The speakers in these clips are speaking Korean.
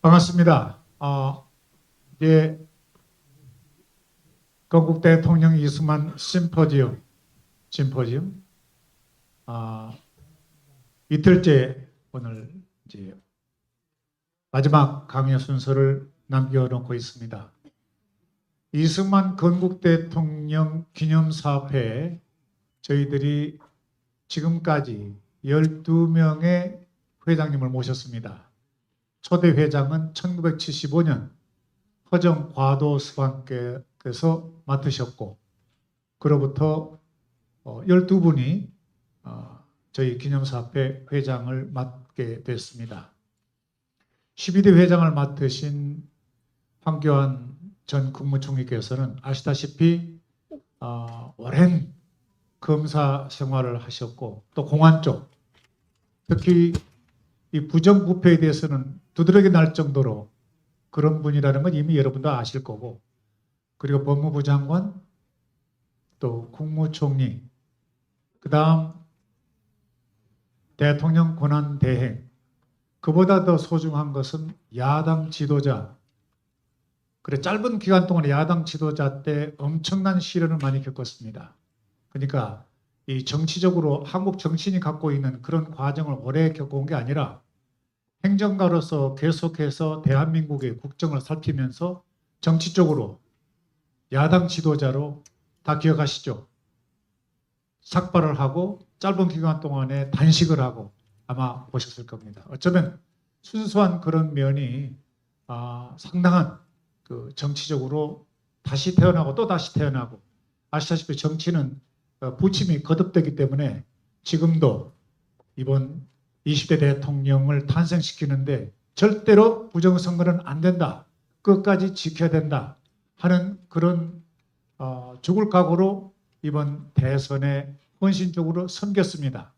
반갑습니다. 이제 건국 대통령 이승만 심포지엄 이틀째 오늘 이제 마지막 강의 순서를 남겨놓고 있습니다. 이승만 건국 대통령 기념사업회에 저희들이 지금까지 12명의 회장님을 모셨습니다. 초대 회장은 1975년 허정 과도수방께서 맡으셨고, 그로부터 12분이 저희 기념사업회 회장을 맡게 됐습니다. 12대 회장을 맡으신 황교안 전 국무총리께서는 아시다시피 오랜 검사 생활을 하셨고, 또 공안 쪽, 특히 이 부정부패에 대해서는 두드러기 날 정도로 그런 분이라는 건 이미 여러분도 아실 거고, 그리고 법무부 장관, 또 국무총리, 그 다음 대통령 권한 대행, 그보다 더 소중한 것은 야당 지도자. 그래, 짧은 기간 동안 야당 지도자 때 엄청난 시련을 많이 겪었습니다. 그러니까 이 정치적으로 한국 정치인이 갖고 있는 그런 과정을 오래 겪어온 게 아니라 행정가로서 계속해서 대한민국의 국정을 살피면서 정치적으로 야당 지도자로 다 기억하시죠? 삭발을 하고 짧은 기간 동안에 단식을 하고 아마 보셨을 겁니다. 어쩌면 순수한 그런 면이 상당한 그 정치적으로 다시 태어나고 또 다시 태어나고, 아시다시피 정치는 부침이 거듭되기 때문에 지금도 이번 20대 대통령을 탄생시키는데 절대로 부정선거는 안 된다, 끝까지 지켜야 된다 하는 그런 죽을 각오로 이번 대선에 헌신적으로 섬겼습니다.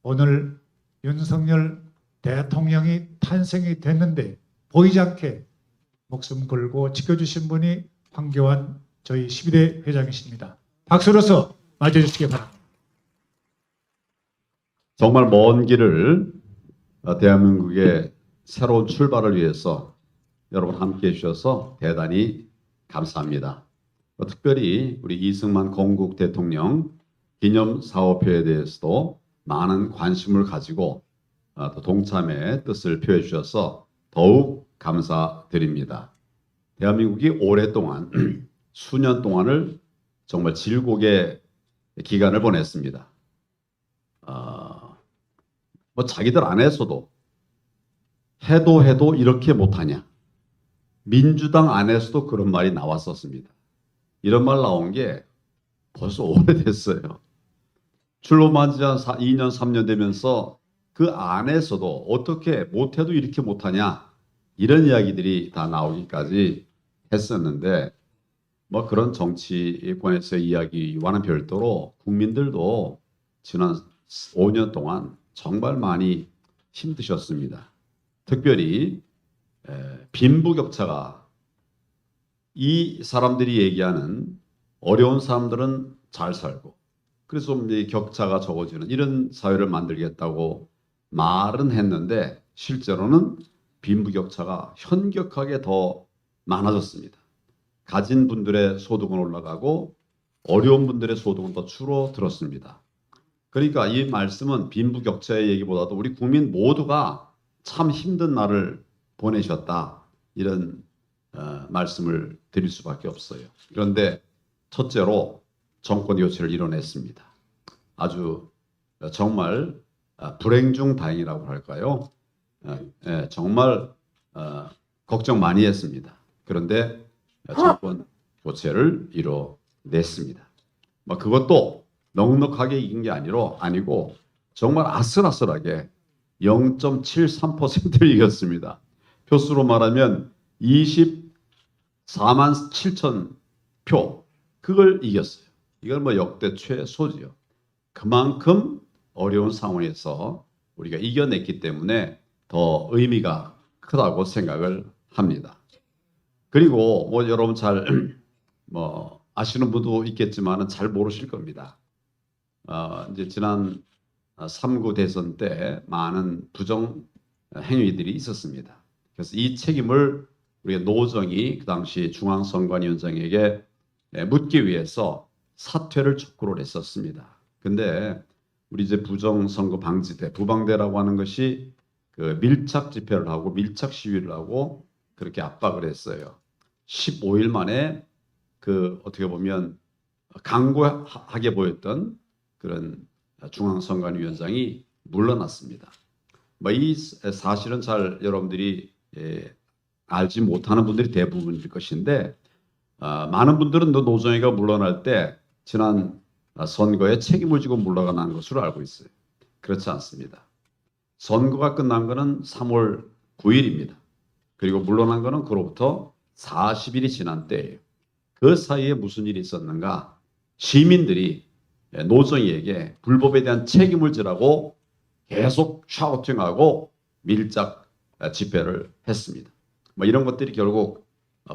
오늘 윤석열 대통령이 탄생이 됐는데 보이지 않게 목숨 걸고 지켜주신 분이 황교안 저희 12대 회장이십니다. 박수로서 맞아주시기 바랍니다. 정말 먼 길을 대한민국의 새로운 출발을 위해서 여러분 함께 해주셔서 대단히 감사합니다. 특별히 우리 이승만 건국 대통령 기념사업회에 대해서도 많은 관심을 가지고 또 동참의 뜻을 표해 주셔서 더욱 감사드립니다. 대한민국이 오랫동안 수년 동안을 정말 질곡의 기간을 보냈습니다. 뭐 자기들 안에서도 해도 이렇게 못하냐, 민주당 안에서도 그런 말이 나왔었습니다. 이런 말 나온 게 벌써 오래됐어요. 출범한 지 한 2년 3년 되면서 그 안에서도 어떻게 못해도 이렇게 못하냐, 이런 이야기들이 다 나오기까지 했었는데, 뭐 그런 정치권에서의 이야기와는 별도로 국민들도 지난 5년 동안 정말 많이 힘드셨습니다. 특별히 빈부격차가, 이 사람들이 얘기하는 어려운 사람들은 잘 살고 그래서 좀 격차가 적어지는 이런 사회를 만들겠다고 말은 했는데 실제로는 빈부격차가 현격하게 더 많아졌습니다. 가진 분들의 소득은 올라가고 어려운 분들의 소득은 더 줄어들었습니다. 그러니까 이 말씀은 빈부격차의 얘기보다도 우리 국민 모두가 참 힘든 날을 보내셨다, 이런 말씀을 드릴 수밖에 없어요. 그런데 첫째로 정권 교체를 이뤄냈습니다. 아주 정말 불행 중 다행이라고 할까요? 정말 걱정 많이 했습니다. 그런데 정권 교체를 이뤄냈습니다. 그것도 넉넉하게 이긴 게 아니고 정말 아슬아슬하게 0.73%를 이겼습니다. 표수로 말하면 24만 7천 표, 그걸 이겼어요. 이건 뭐 역대 최소지요. 그만큼 어려운 상황에서 우리가 이겨냈기 때문에 더 의미가 크다고 생각을 합니다. 그리고 뭐 여러분 잘 아시는 분도 있겠지만은 잘 모르실 겁니다. 이제 지난 3구 대선 때 많은 부정 행위들이 있었습니다. 그래서 이 책임을 우리가 노정이 그 당시 중앙선관위원장에게 묻기 위해서 사퇴를 촉구를 했었습니다. 근데 우리 이제 부정선거 방지대, 부방대라고 하는 것이 그 밀착 집회를 하고 밀착 시위를 하고 그렇게 압박을 했어요. 15일 만에 그 어떻게 보면 강고하게 보였던 그런 중앙선관위원장이 물러났습니다. 뭐 이 사실은 잘 여러분들이 알지 못하는 분들이 대부분일 것인데 많은 분들은 노정희가 물러날 때 지난 선거에 책임을 지고 물러난 것으로 알고 있어요. 그렇지 않습니다. 선거가 끝난 것은 3월 9일입니다. 그리고 물러난 것은 그로부터 40일이 지난 때예요. 그 사이에 무슨 일이 있었는가? 시민들이 노정희에게 불법에 대한 책임을 지라고 계속 샤우팅하고 밀착 집회를 했습니다. 뭐 이런 것들이 결국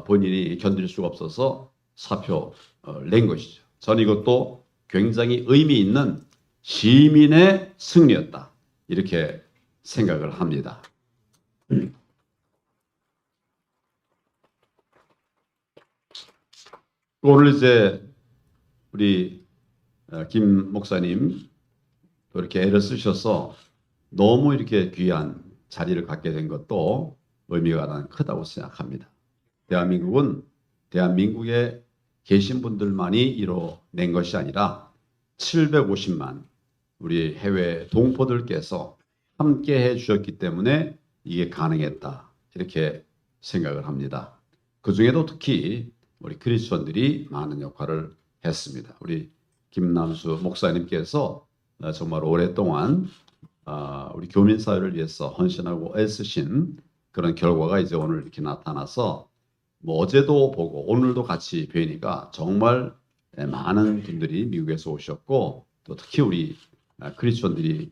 본인이 견딜 수가 없어서 사표 낸 것이죠. 저는 이것도 굉장히 의미 있는 시민의 승리였다. 이렇게 생각을 합니다. 오늘 이제 우리 김 목사님 또 이렇게 애를 쓰셔서 너무 이렇게 귀한 자리를 갖게 된 것도 의미가 나는 크다고 생각합니다. 대한민국은 대한민국에 계신 분들만이 이뤄낸 것이 아니라 750만 우리 해외 동포들께서 함께 해 주셨기 때문에 이게 가능했다. 이렇게 생각을 합니다. 그 중에도 특히 우리 크리스천들이 많은 역할을 했습니다. 우리 김남수 목사님께서 정말 오랫동안 우리 교민 사회를 위해서 헌신하고 애쓰신 그런 결과가 이제 오늘 이렇게 나타나서 뭐 어제도 보고 오늘도 같이 뵈니까 정말 많은 분들이 미국에서 오셨고 또 특히 우리 크리스천들이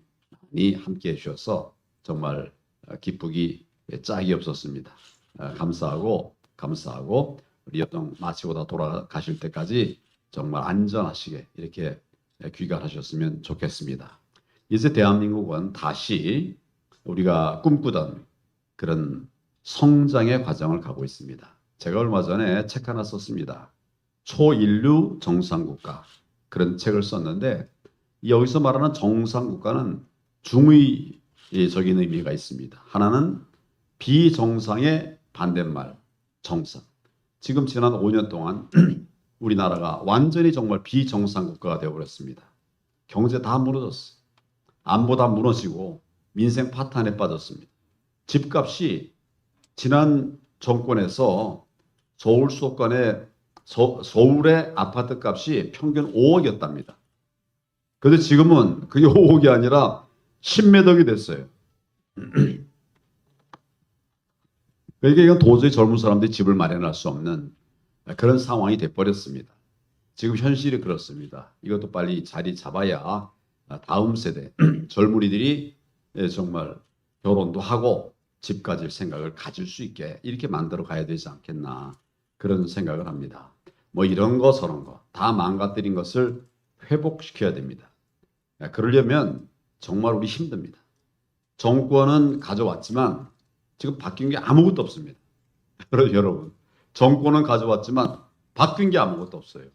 많이 함께 해주셔서 정말 기쁘기 짝이 없었습니다. 감사하고 우리 여정 마치고 다 돌아가실 때까지 정말 안전하시게 이렇게 귀가하셨으면 좋겠습니다. 이제 대한민국은 다시 우리가 꿈꾸던 그런 성장의 과정을 가고 있습니다. 제가 얼마 전에 책 하나 썼습니다. 초인류 정상국가 그런 책을 썼는데 여기서 말하는 정상국가는 중의적인 의미가 있습니다. 하나는 비정상의 반대말 정상. 지금 지난 5년 동안 우리나라가 완전히 정말 비정상국가가 되어버렸습니다. 경제 다 무너졌어요. 안보 다 무너지고 민생 파탄에 빠졌습니다. 집값이 지난 정권에서 서울 수도권의 서울의 아파트 값이 평균 5억이었답니다. 그런데 지금은 그게 5억이 아니라 10몇 억이 됐어요. 그러니까 이건 도저히 젊은 사람들이 집을 마련할 수 없는 그런 상황이 돼버렸습니다. 지금 현실이 그렇습니다. 이것도 빨리 자리 잡아야 다음 세대 젊은이들이 정말 결혼도 하고 집 가질 생각을 가질 수 있게 이렇게 만들어 가야 되지 않겠나 그런 생각을 합니다. 뭐 이런 거 저런 거 다 망가뜨린 것을 회복시켜야 됩니다. 그러려면 정말 우리 힘듭니다. 정권은 가져왔지만 지금 바뀐 게 아무것도 없습니다. 여러분 정권은 가져왔지만 바뀐 게 아무것도 없어요.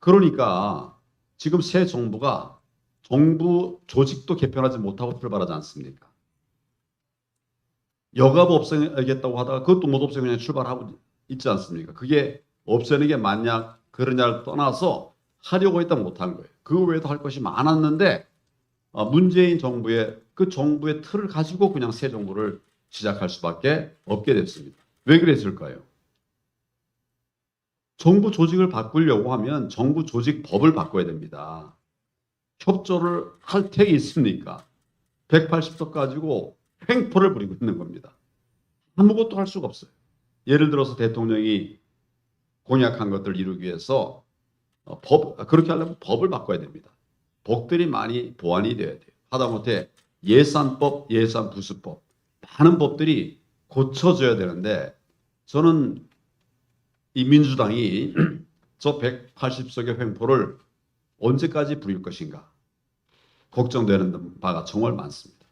그러니까 지금 새 정부가 정부 조직도 개편하지 못하고 출발하지 않습니까? 여가부 없애겠다고 하다가 그것도 못 없애고 그냥 출발하고 있지 않습니까? 그게 없애는 게 맞냐 그러냐를 떠나서 하려고 했다 못한 거예요. 그 외에도 할 것이 많았는데 문재인 정부의 그 정부의 틀을 가지고 그냥 새 정부를 시작할 수밖에 없게 됐습니다. 왜 그랬을까요? 정부 조직을 바꾸려고 하면 정부 조직법을 바꿔야 됩니다. 협조를 할 택이 있습니까? 180석 가지고 횡포를 부리고 있는 겁니다. 아무것도 할 수가 없어요. 예를 들어서 대통령이 공약한 것들을 이루기 위해서 그렇게 하려면 법을 바꿔야 됩니다. 법들이 많이 보완이 돼야 돼요. 하다못해 예산법, 예산부수법 많은 법들이 고쳐져야 되는데 저는 이 민주당이 저 180석의 횡포를 언제까지 부릴 것인가 걱정되는 바가 정말 많습니다.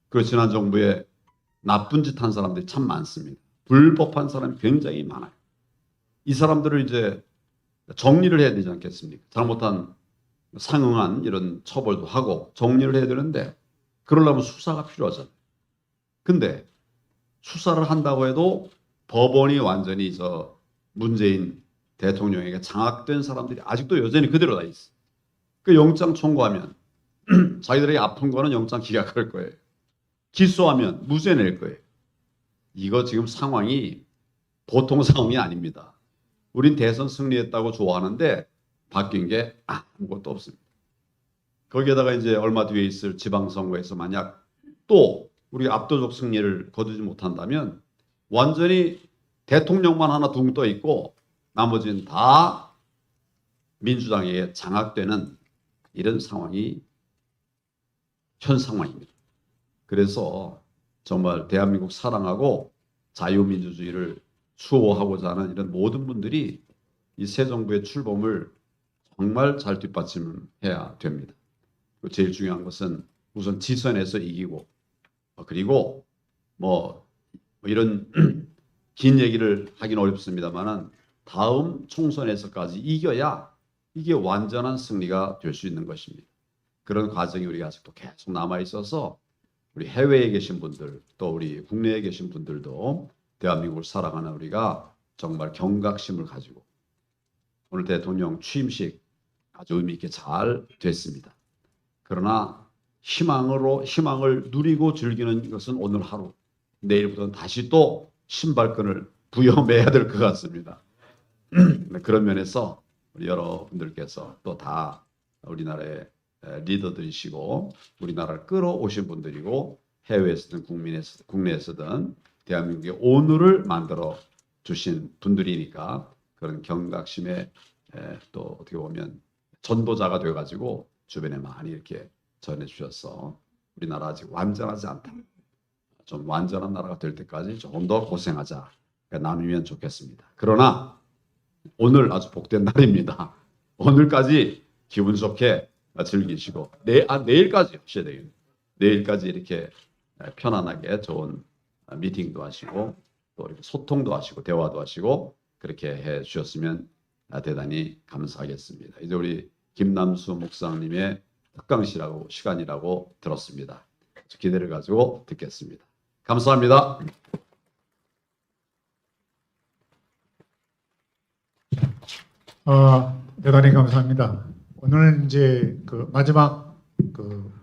그리고 지난 정부의 나쁜 짓 한 사람들이 참 많습니다. 불법한 사람이 굉장히 많아요. 이 사람들을 이제 정리를 해야 되지 않겠습니까? 잘못한 상응한 이런 처벌도 하고 정리를 해야 되는데 그러려면 수사가 필요하잖아요. 근데 수사를 한다고 해도 법원이 완전히 저 문재인 대통령에게 장악된 사람들이 아직도 여전히 그대로 다 있어. 그 영장 청구하면 자기들에게 아픈 거는 영장 기각할 거예요. 기소하면 무죄 낼 거예요. 이거 지금 상황이 보통 상황이 아닙니다. 우린 대선 승리했다고 좋아하는데 바뀐 게 아무것도 없습니다. 거기에다가 이제 얼마 뒤에 있을 지방선거에서 만약 또 우리가 압도적 승리를 거두지 못한다면 완전히 대통령만 하나 둥 떠 있고 나머지는 다 민주당에게 장악되는 이런 상황이 현 상황입니다. 그래서 정말 대한민국 사랑하고 자유민주주의를 수호하고자 하는 이런 모든 분들이 이 새 정부의 출범을 정말 잘 뒷받침해야 됩니다. 제일 중요한 것은 우선 지선에서 이기고 그리고 뭐 이런 긴 얘기를 하긴 어렵습니다만은 다음 총선에서까지 이겨야 이게 완전한 승리가 될 수 있는 것입니다. 그런 과정이 우리가 아직도 계속 남아 있어서 우리 해외에 계신 분들 또 우리 국내에 계신 분들도 대한민국을 사랑하는 우리가 정말 경각심을 가지고 오늘 대통령 취임식 아주 의미 있게 잘 됐습니다. 그러나 희망을 누리고 즐기는 것은 오늘 하루, 내일부터는 다시 또 신발끈을 부여매야 될 것 같습니다. 그런 면에서 우리 여러분들께서 또 다 우리나라의 리더들이시고 우리나라를 끌어오신 분들이고 해외에서든 국내에서든 대한민국의 오늘을 만들어 주신 분들이니까 그런 경각심에 또 어떻게 보면 전도자가 되어가지고 주변에 많이 이렇게 전해주셔서 우리나라 아직 완전하지 않다. 좀 완전한 나라가 될 때까지 조금 더 고생하자. 나누면 좋겠습니다. 그러나 오늘 아주 복된 날입니다. 오늘까지 기분 좋게 즐기시고 내일까지 하셔야 되겠네요. 내일까지 이렇게 편안하게 좋은 미팅도 하시고 또 이렇게 소통도 하시고 대화도 하시고 그렇게 해 주셨으면 대단히 감사하겠습니다. 이제 우리 김남수 목사님의 특강시라고 시간이라고 들었습니다. 기대를 가지고 듣겠습니다. 감사합니다. 대단히 감사합니다. 오늘 이제 그 마지막 그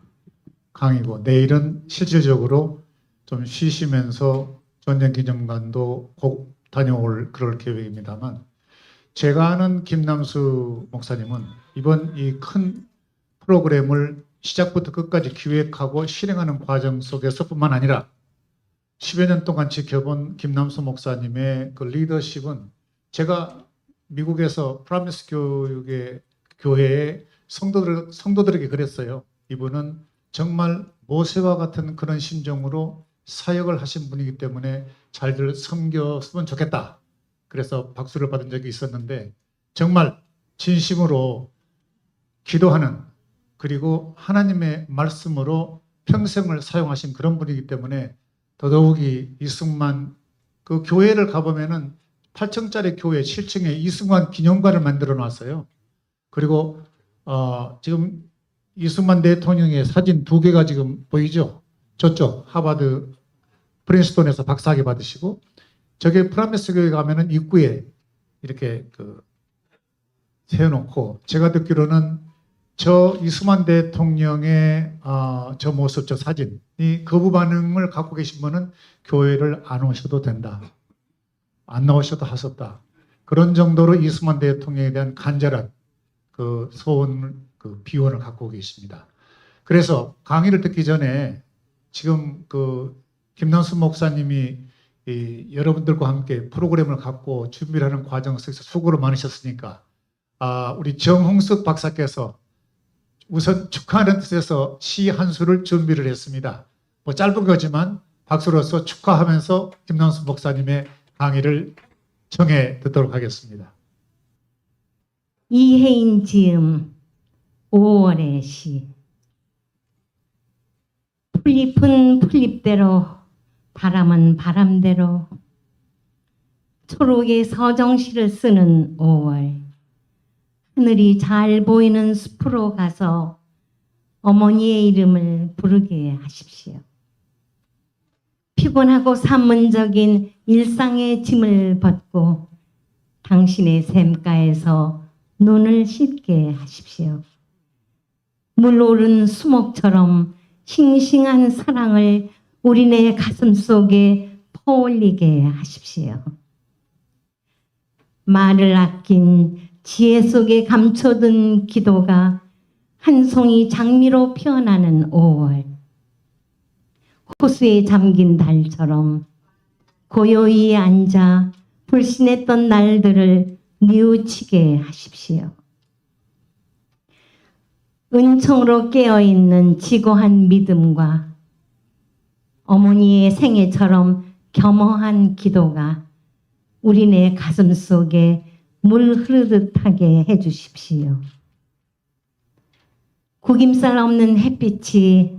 강의고 내일은 실질적으로 좀 쉬시면서 전쟁기념관도 꼭 다녀올 그럴 계획입니다만 제가 아는 김남수 목사님은 이번 이 큰 프로그램을 시작부터 끝까지 기획하고 실행하는 과정 속에서뿐만 아니라 10여 년 동안 지켜본 김남수 목사님의 그 리더십은 제가 미국에서 프라미스 교회의 성도들에게 그랬어요. 이분은 정말 모세와 같은 그런 심정으로 사역을 하신 분이기 때문에 잘들 섬겼으면 좋겠다. 그래서 박수를 받은 적이 있었는데 정말 진심으로 기도하는 그리고 하나님의 말씀으로 평생을 사용하신 그런 분이기 때문에 더더욱이 이승만 그 교회를 가보면은 8층짜리 교회 7층에 이승만 기념관을 만들어 놨어요. 그리고 지금 이승만 대통령의 사진 2개가 지금 보이죠? 저쪽 하버드 프린스톤에서 박사학위 받으시고 저게 프라미스 교회 가면은 입구에 이렇게 세워놓고 제가 듣기로는 저 이승만 대통령의 저 모습, 저 사진이 거부 반응을 갖고 계신 분은 교회를 안 오셔도 된다. 안 나오셔도 하셨다. 그런 정도로 이승만 대통령에 대한 간절한 그 소원, 그 비원을 갖고 계십니다. 그래서 강의를 듣기 전에 지금 그 김남수 목사님이 여러분들과 함께 프로그램을 갖고 준비를 하는 과정 속에서 수고를 많으셨으니까 우리 정홍석 박사께서 우선 축하하는 뜻에서 시 한 수를 준비를 했습니다. 뭐 짧은 거지만 박수로서 축하하면서 김남수 목사님의 강의를 청해 듣도록 하겠습니다. 이혜인 지음 5월의 시 풀잎은 풀잎대로 바람은 바람대로 초록의 서정시를 쓰는 5월 하늘이 잘 보이는 숲으로 가서 어머니의 이름을 부르게 하십시오. 피곤하고 산문적인 일상의 짐을 벗고 당신의 샘가에서 눈을 씻게 하십시오. 물오른 수목처럼 싱싱한 사랑을 우리네 가슴 속에 퍼올리게 하십시오. 말을 아낀 지혜 속에 감춰둔 기도가 한 송이 장미로 피어나는 5월. 호수에 잠긴 달처럼 고요히 앉아 불신했던 날들을 뉘우치게 하십시오. 은총으로 깨어있는 지고한 믿음과 어머니의 생애처럼 겸허한 기도가 우리네 가슴 속에 물 흐르듯 하게 해주십시오. 구김살 없는 햇빛이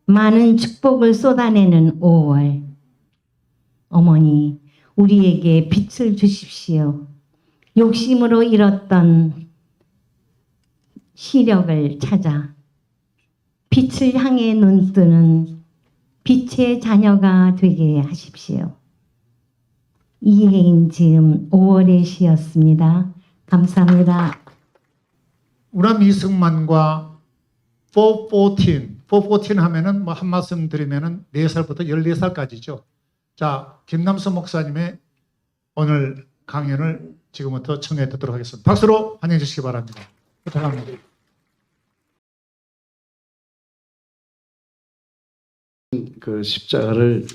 많은 축복을 쏟아내는 5월. 어머니, 우리에게 빛을 주십시오. 욕심으로 잃었던 시력을 찾아 빛을 향해 눈뜨는 빛의 자녀가 되게 하십시오. 이해인 즈음 5월의 시였습니다. 감사합니다. 우람 이승만과 414 하면은 뭐 한 말씀 드리면은 4살부터 14살까지죠. 자, 김남수 목사님의 오늘 강연을 지금부터 청해 듣도록 하겠습니다. 박수로 환영해 주시기 바랍니다. 부탁합니다. 그 십자가를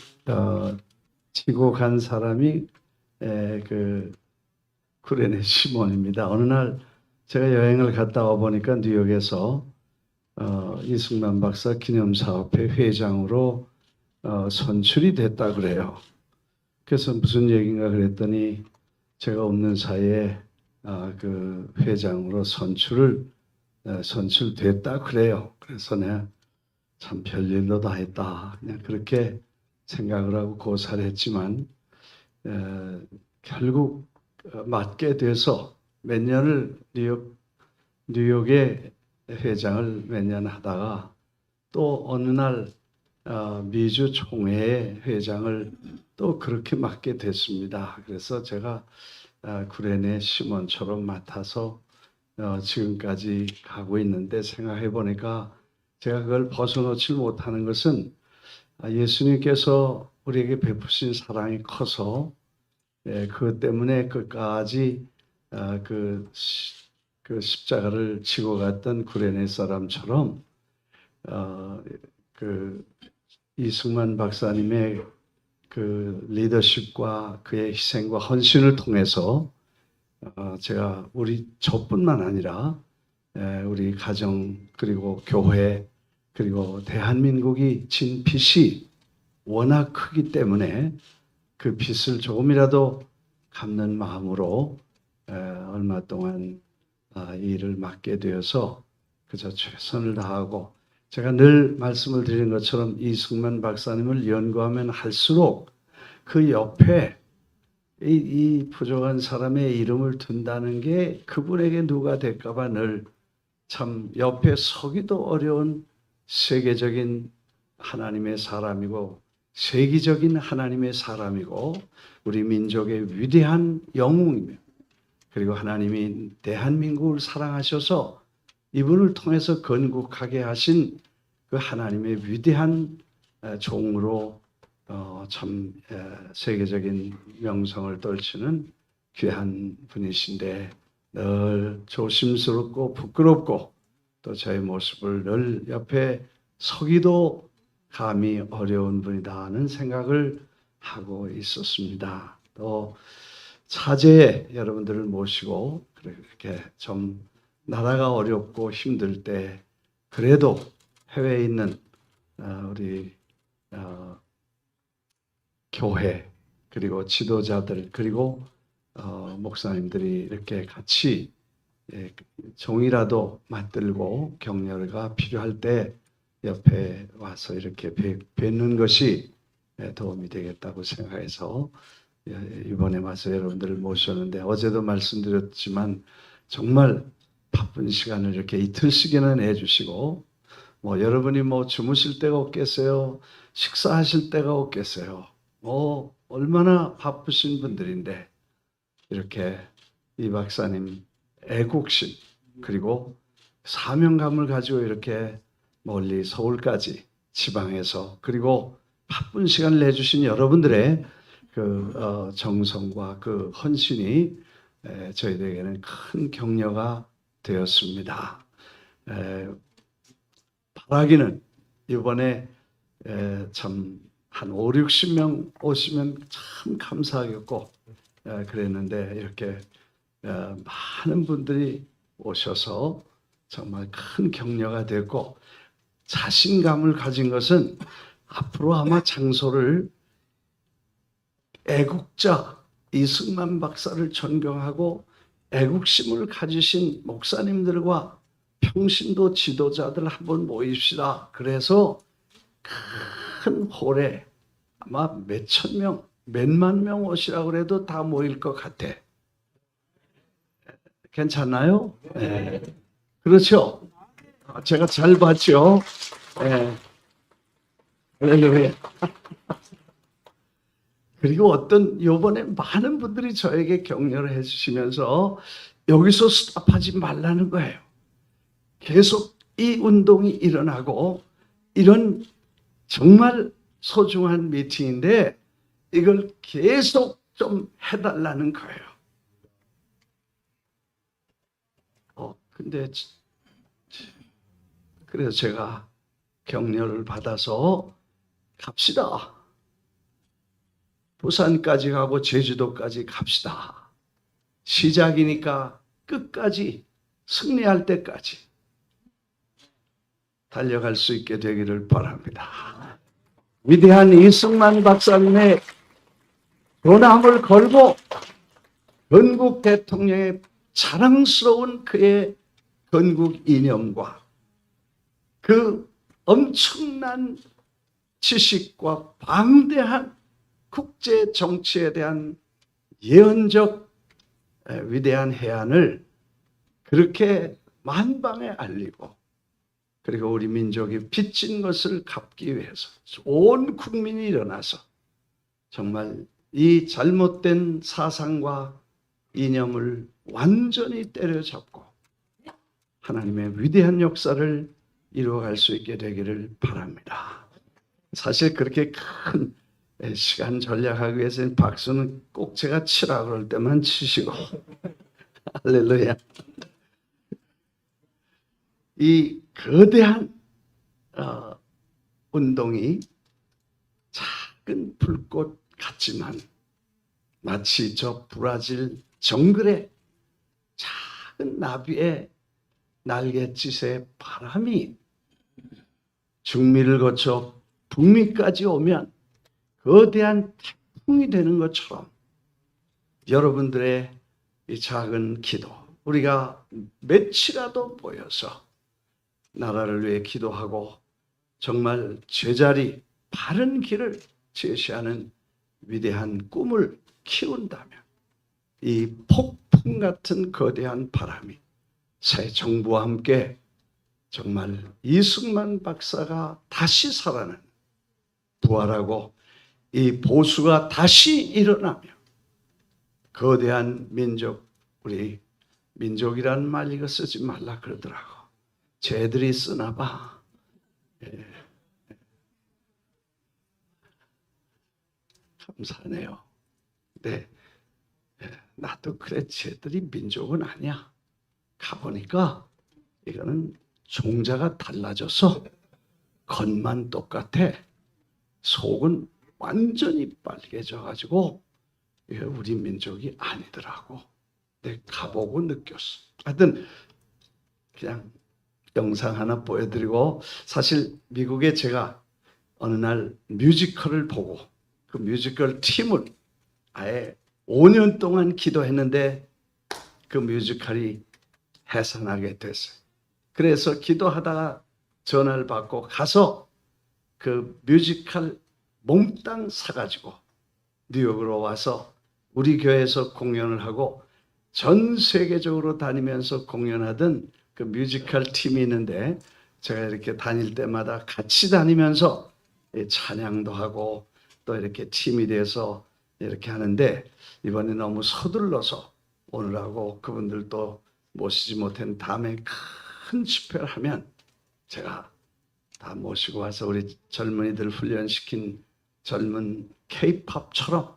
지고 간 사람이 그 구레네 시몬입니다. 어느 날 제가 여행을 갔다 와 보니까 뉴욕에서 이승만 박사 기념사업회 회장으로 선출이 됐다 그래요. 그래서 무슨 얘기인가 그랬더니 제가 없는 사이에 그 회장으로 선출됐다 그래요. 그래서 내가 참 별일로 다 했다. 그냥 그렇게 생각을 하고 고사를 했지만 결국 맡게 돼서 몇 년을 뉴욕의 회장을 몇 년 하다가 또 어느 날 미주 총회의 회장을 또 그렇게 맡게 됐습니다. 그래서 제가 구레네 시몬처럼 맡아서 지금까지 가고 있는데 생각해 보니까 제가 그걸 벗어놓지 못하는 것은 예수님께서 우리에게 베푸신 사랑이 커서 그것 때문에 끝까지 그 십자가를 지고 갔던 구레네 사람처럼 그 이승만 박사님의 그 리더십과 그의 희생과 헌신을 통해서 제가 저뿐만 아니라 우리 가정 그리고 교회 그리고 대한민국이 진 빚이 워낙 크기 때문에 그 빚을 조금이라도 갚는 마음으로 얼마 동안 이 일을 맡게 되어서 그저 최선을 다하고 제가 늘 말씀을 드리는 것처럼 이승만 박사님을 연구하면 할수록 그 옆에 이 부족한 사람의 이름을 둔다는 게 그분에게 누가 될까봐 늘 참 옆에 서기도 어려운 세계적인 하나님의 사람이고 세계적인 하나님의 사람이고 우리 민족의 위대한 영웅이며 그리고 하나님이 대한민국을 사랑하셔서 이분을 통해서 건국하게 하신 그 하나님의 위대한 종으로 참 세계적인 명성을 떨치는 귀한 분이신데 늘 조심스럽고 부끄럽고 또 저의 모습을 늘 옆에 서기도 감히 어려운 분이다 하는 생각을 하고 있었습니다. 또 차제에 여러분들을 모시고 그렇게 좀 나라가 어렵고 힘들 때 그래도 해외에 있는 우리 교회 그리고 지도자들 그리고 목사님들이 이렇게 같이 종이라도 맞들고 격려가 필요할 때 옆에 와서 이렇게 뵙는 것이 도움이 되겠다고 생각해서 이번에 와서 여러분들을 모셨는데, 어제도 말씀드렸지만 정말 바쁜 시간을 이렇게 이틀씩이나 내주시고, 뭐 여러분이 뭐 주무실 때가 없겠어요, 식사하실 때가 없겠어요, 뭐 얼마나 바쁘신 분들인데 이렇게 이 박사님 애국심 그리고 사명감을 가지고 이렇게 멀리 서울까지 지방에서, 그리고 바쁜 시간을 내주신 여러분들의 그 정성과 그 헌신이 저희들에게는 큰 격려가 되었습니다. 바라기는 이번에 참 한 5, 60명 오시면 참 감사하겠고 그랬는데, 이렇게 많은 분들이 오셔서 정말 큰 격려가 됐고, 자신감을 가진 것은 앞으로 아마 장소를 애국자 이승만 박사를 존경하고 애국심을 가지신 목사님들과 평신도 지도자들 한번 모입시다. 그래서 큰 홀에 아마 몇천 명, 몇만 명 오시라고 그래도 다 모일 것 같아. 괜찮나요? 네. 그렇죠? 제가 잘 봤죠? 네. 할렐루야. 그리고 요번에 많은 분들이 저에게 격려를 해주시면서 여기서 스탑하지 말라는 거예요. 계속 이 운동이 일어나고, 이런 정말 소중한 미팅인데 이걸 계속 좀 해달라는 거예요. 근데 그래서 제가 격려를 받아서 갑시다. 부산까지 가고 제주도까지 갑시다. 시작이니까 끝까지 승리할 때까지 달려갈 수 있게 되기를 바랍니다. 위대한 이승만 박사님의 전함을 걸고 건국 대통령의 자랑스러운 그의 건국 이념과 그 엄청난 지식과 방대한 국제 정치에 대한 예언적 위대한 해안을 그렇게 만방에 알리고, 그리고 우리 민족이 빚진 것을 갚기 위해서 온 국민이 일어나서 정말 이 잘못된 사상과 이념을 완전히 때려잡고 하나님의 위대한 역사를 이루어갈 수 있게 되기를 바랍니다. 사실 그렇게 큰 시간 전략하기 위해서는 박수는 꼭 제가 치라 그럴 때만 치시고 할렐루야. 이 거대한 운동이 작은 불꽃 같지만 마치 저 브라질 정글의 작은 나비의 날갯짓의 바람이 중미를 거쳐 북미까지 오면 거대한 태풍이 되는 것처럼 여러분들의 이 작은 기도, 우리가 며칠이라도 모여서 나라를 위해 기도하고 정말 제자리 바른 길을 제시하는 위대한 꿈을 키운다면 이 폭풍 같은 거대한 바람이 새 정부와 함께 정말 이승만 박사가 다시 살아나는, 부활하고 이 보수가 다시 일어나며 거대한 민족, 우리 민족이라는 말 이거 쓰지 말라 그러더라고. 쟤들이 쓰나 봐. 감사하네요. 네. 나도 그래, 쟤들이 민족은 아니야. 가보니까 이거는 종자가 달라져서 겉만 똑같아. 속은 완전히 빨개져가지고 이게 우리 민족이 아니더라고. 내가 가보고 느꼈어. 하여튼 그냥 영상 하나 보여드리고, 사실 미국에 제가 어느 날 뮤지컬을 보고 그 뮤지컬 팀을 아예 5년 동안 기도했는데 그 뮤지컬이 해산하게 됐어요. 그래서 기도하다가 전화를 받고 가서 그 뮤지컬 몽땅 사가지고 뉴욕으로 와서 우리 교회에서 공연을 하고 전 세계적으로 다니면서 공연하던 그 뮤지컬 팀이 있는데 제가 이렇게 다닐 때마다 같이 다니면서 찬양도 하고 또 이렇게 팀이 돼서 이렇게 하는데 이번에 너무 서둘러서 오늘하고 그분들도 모시지 못한 다음에 큰 집회를 하면 제가 다 모시고 와서 우리 젊은이들 훈련시킨 젊은 K-팝처럼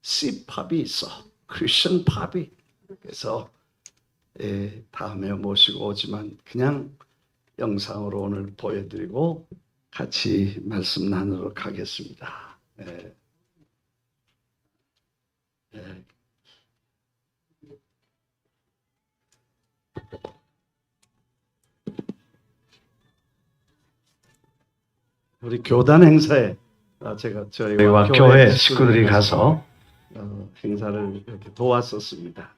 C-팝이 있어. 크리스천 팝이. 그래서 다음에 모시고 오지만 그냥 영상으로 오늘 보여드리고 같이 말씀 나누도록 하겠습니다. 네. 네. 우리 교단 행사에 저희와 교회 식구들이 가서 행사를 이렇게 도왔었습니다.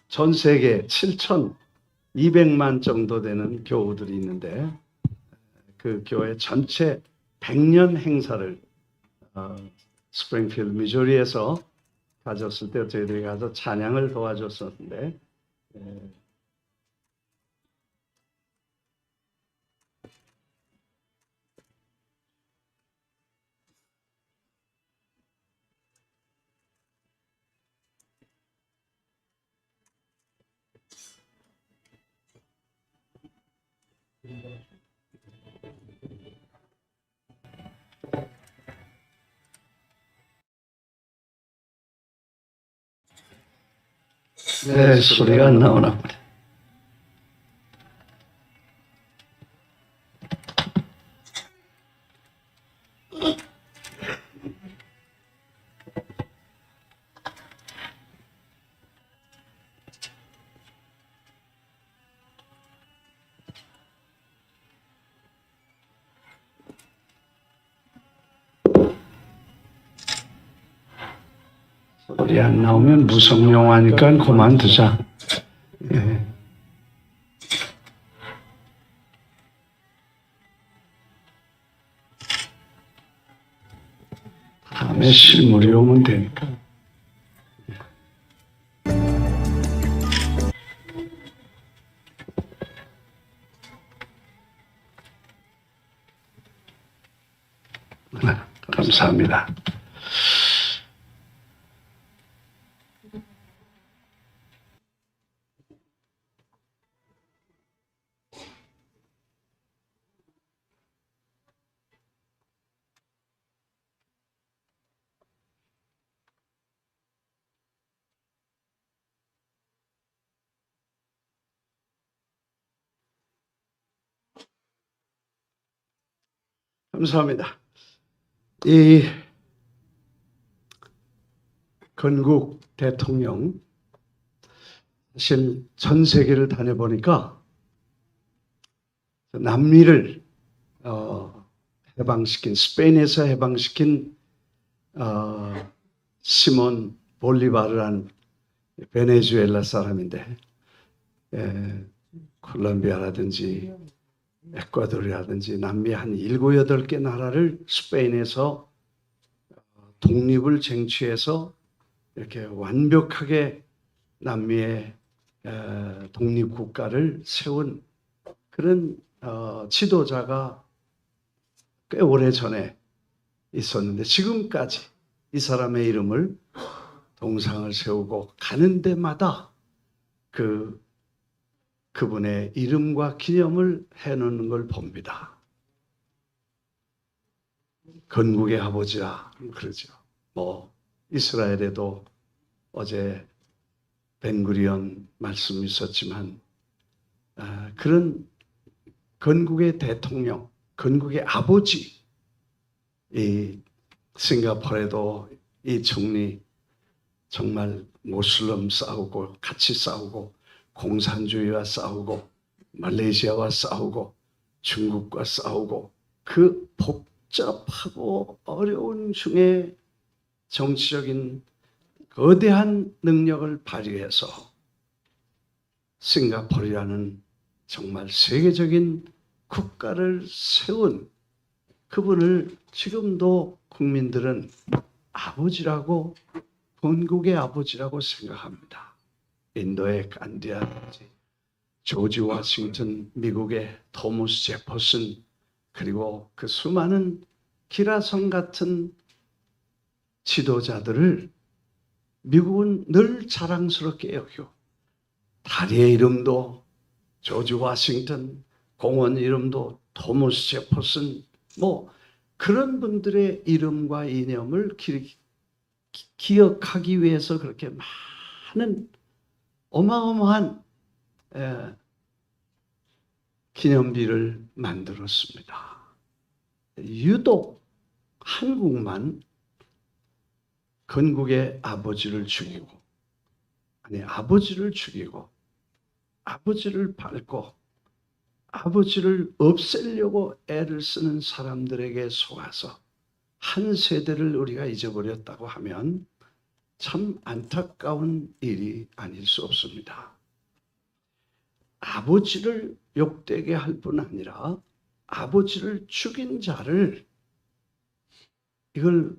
전 세계 7,200만 정도 되는 교우들이 있는데 그 교회 전체 100년 행사를 스프링필드 미주리에서 가졌을 때 저희들이 가서 찬양을 도와줬었는데 네, 소리가 안 나오나 보네. 소리 안 나오면 무성 영화니까 그만두자. 예. 다음에 실물이 오면 되니까. 감사합니다. 감사합니다. 이 건국 대통령 사실 전 세계를 다녀보니까 남미를 해방시킨 스페인에서 해방시킨 시몬 볼리바르라는 베네수엘라 사람인데 콜롬비아라든지 에콰도르라든지 남미 한 7, 8개 나라를 스페인에서 독립을 쟁취해서 이렇게 완벽하게 남미의 독립국가를 세운 그런 지도자가 꽤 오래 전에 있었는데 지금까지 이 사람의 이름을 동상을 세우고 가는 데마다 그분의 이름과 기념을 해놓는 걸 봅니다. 건국의 아버지라 그러죠. 뭐 이스라엘에도 어제 벤구리온 말씀이 있었지만 그런 건국의 대통령, 건국의 아버지, 이 싱가포르에도 이 총리 정말 모슬림 싸우고 같이 싸우고 공산주의와 싸우고 말레이시아와 싸우고 중국과 싸우고 그 복잡하고 어려운 중에 정치적인 거대한 능력을 발휘해서 싱가포르라는 정말 세계적인 국가를 세운 그분을 지금도 국민들은 아버지라고, 건국의 아버지라고 생각합니다. 인도의 간디라든지 조지 워싱턴, 미국의 토머스 제퍼슨, 그리고 그 수많은 기라성 같은 지도자들을 미국은 늘 자랑스럽게 여겨. 다리의 이름도 조지 워싱턴, 공원 이름도 토머스 제퍼슨, 뭐 그런 분들의 이름과 이념을 기억하기 위해서 그렇게 많은 어마어마한 기념비를 만들었습니다. 유독 한국만 건국의 아버지를 죽이고, 아버지를 죽이고, 아버지를 밟고, 아버지를 없애려고 애를 쓰는 사람들에게 속아서 한 세대를 우리가 잊어버렸다고 하면 참 안타까운 일이 아닐 수 없습니다. 아버지를 욕되게 할 뿐 아니라 아버지를 죽인 자를, 이걸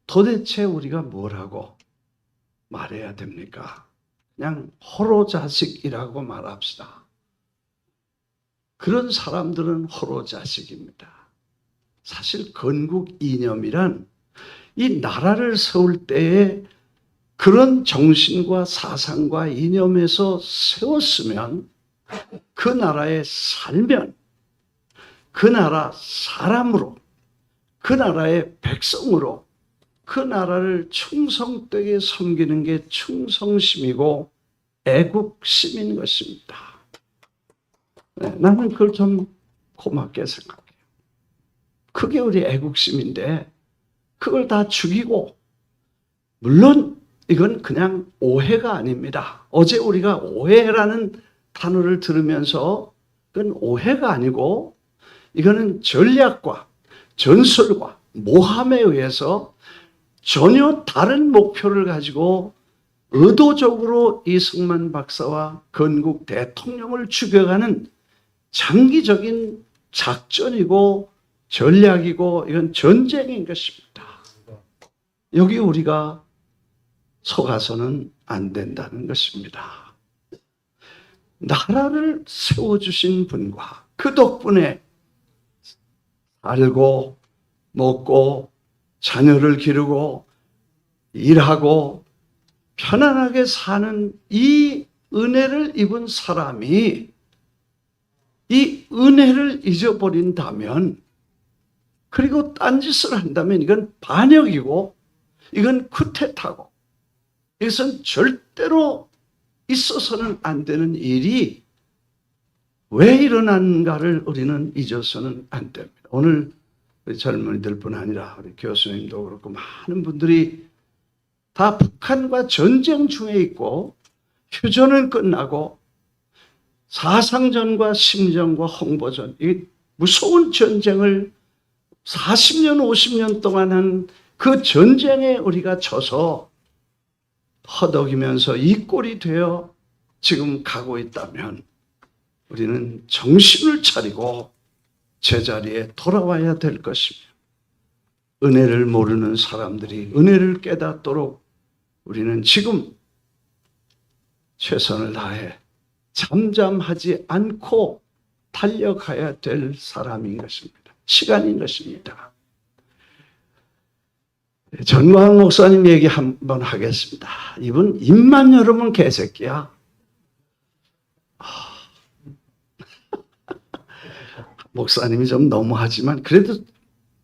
도대체 우리가 뭐라고 말해야 됩니까? 그냥 호로자식이라고 말합시다. 그런 사람들은 호로자식입니다. 사실 건국 이념이란 이 나라를 세울 때에 그런 정신과 사상과 이념에서 세웠으면, 그 나라에 살면, 그 나라 사람으로, 그 나라의 백성으로 그 나라를 충성되게 섬기는 게 충성심이고 애국심인 것입니다. 나는 그걸 좀 고맙게 생각해요. 그게 우리 애국심인데 그걸 다 죽이고, 물론 이건 그냥 오해가 아닙니다. 어제 우리가 오해라는 단어를 들으면서 그건 오해가 아니고, 이거는 전략과 전술과 모함에 의해서 전혀 다른 목표를 가지고 의도적으로 이승만 박사와 건국 대통령을 죽여가는 장기적인 작전이고 전략이고, 이건 전쟁인 것입니다. 여기 우리가 속아서는 안 된다는 것입니다. 나라를 세워주신 분과 그 덕분에 살고 먹고 자녀를 기르고 일하고 편안하게 사는 이 은혜를 입은 사람이 이 은혜를 잊어버린다면, 그리고 딴짓을 한다면 이건 반역이고, 이건 쿠데타고, 이것은 절대로 있어서는 안 되는 일이 왜 일어났는가를 우리는 잊어서는 안 됩니다. 오늘 우리 젊은이들뿐 아니라 우리 교수님도 그렇고 많은 분들이 다 북한과 전쟁 중에 있고, 휴전은 끝나고 사상전과 심전과 홍보전, 이 무서운 전쟁을 40년, 50년 동안 한 그 전쟁에 우리가 져서 허덕이면서 이 꼴이 되어 지금 가고 있다면, 우리는 정신을 차리고 제자리에 돌아와야 될 것입니다. 은혜를 모르는 사람들이 은혜를 깨닫도록 우리는 지금 최선을 다해 잠잠하지 않고 달려가야 될 사람인 것입니다. 시간인 것입니다. 전광 목사님 얘기 한번 하겠습니다. 이분 입만 열으면 개새끼야. 목사님이 좀 너무하지만 그래도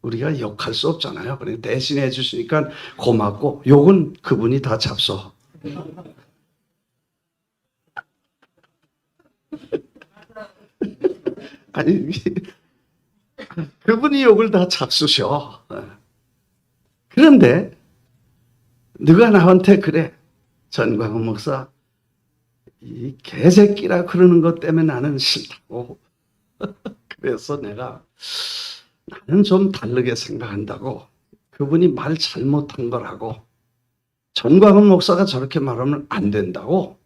우리가 욕할 수 없잖아요. 그래 대신해 주시니까 고맙고, 욕은 그분이 다 잡숴. 아니, 그분이 욕을 다 잡수셔. 그런데 누가 나한테 그래, 전광훈 목사 이 개새끼라 그러는 것 때문에 나는 싫다고. 그래서 내가 나는 좀 다르게 생각한다고, 그분이 말 잘못한 거라고, 전광훈 목사가 저렇게 말하면 안 된다고.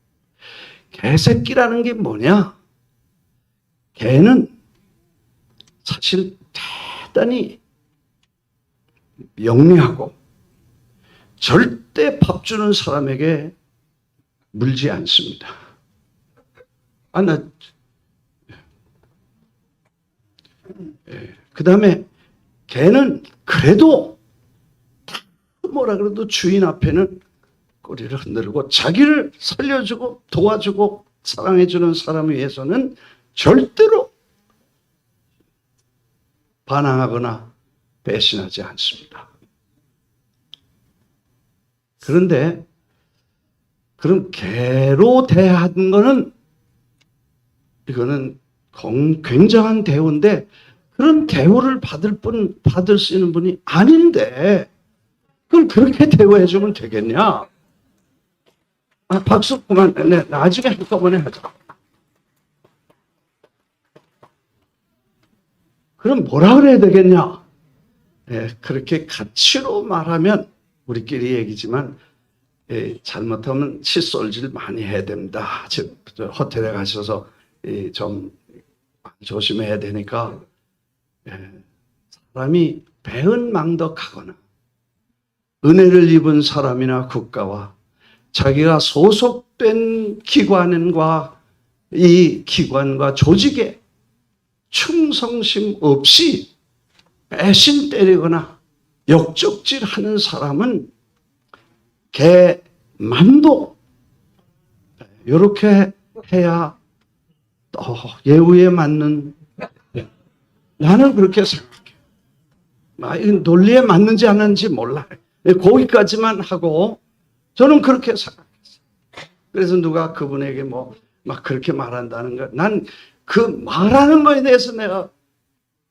개새끼라는 게 뭐냐? 개는 사실 대단히 영리하고 절대 밥 주는 사람에게 물지 않습니다. 그 다음에 걔는 그래도 뭐라 그래도 주인 앞에는 꼬리를 흔들고 자기를 살려주고 도와주고 사랑해주는 사람에 위해서는 절대로 반항하거나 배신하지 않습니다. 그런데 그럼 개로 대한 거는 이거는 굉장한 대우인데 그런 대우를 받을 수 있는 분이 아닌데 그럼 그렇게 대우해 주면 되겠냐? 박수 그만. 네, 나중에 한꺼번에 하자. 그럼 뭐라 그래야 되겠냐? 네, 그렇게 가치로 말하면 우리끼리 얘기지만 잘못하면 칫솔질 많이 해야 됩니다. 호텔에 가셔서 좀 조심해야 되니까 사람이 배은망덕하거나 은혜를 입은 사람이나 국가와 자기가 소속된 기관과 이 기관과 조직에 충성심 없이 배신 때리거나 역적질하는 사람은 개만도 이렇게 해야 또 예우에 맞는 나는 그렇게 생각해. 논리에 맞는지 안 맞는지 몰라요. 거기까지만 하고 저는 그렇게 생각했어요. 그래서 누가 그분에게 막 그렇게 말한다는 거, 난 그 말하는 거에 대해서 내가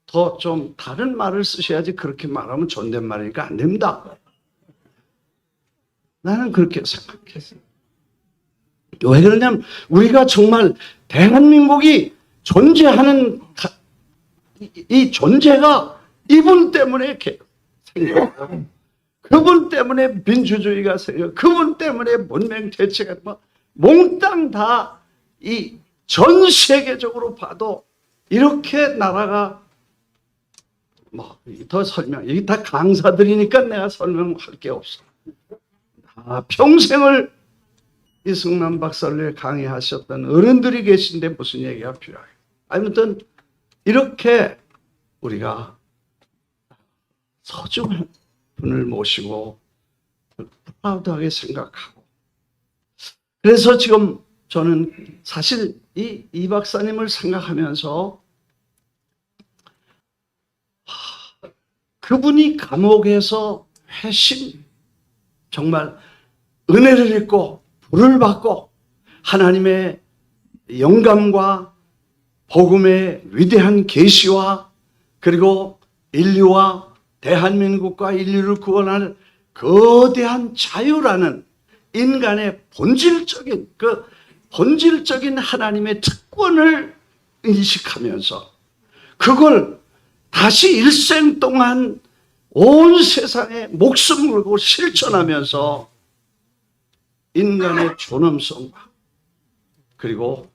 더 좀 다른 말을 쓰셔야지 그렇게 말하면 존댓말이니까 안 됩니다. 나는 그렇게 생각했어요. 왜 그러냐면 우리가 정말 대한민국이 존재하는 이 존재가 이분 때문에 생겨. 그분 때문에 민주주의가 생겨. 그분 때문에 문명 대체가 몽땅 다 이 전 세계적으로 봐도 이렇게 나라가 더 설명, 이게 다 강사들이니까 내가 설명할 게 없어. 평생을 이승만 박사를 강의하셨던 어른들이 계신데 무슨 얘기가 필요해요? 아무튼 이렇게 우리가 소중한 분을 모시고 프라우드하게 생각하고 그래서 지금 저는 사실 이 박사님을 생각하면서 그분이 감옥에서 회심 정말 은혜를 입고 불을 받고 하나님의 영감과 복음의 위대한 계시와 그리고 인류와 대한민국과 인류를 구원하는 거대한 자유라는 인간의 본질적인 하나님의 특권을 인식하면서 그걸 다시 일생 동안 온 세상에 목숨 걸고 실천하면서 인간의 존엄성과 그리고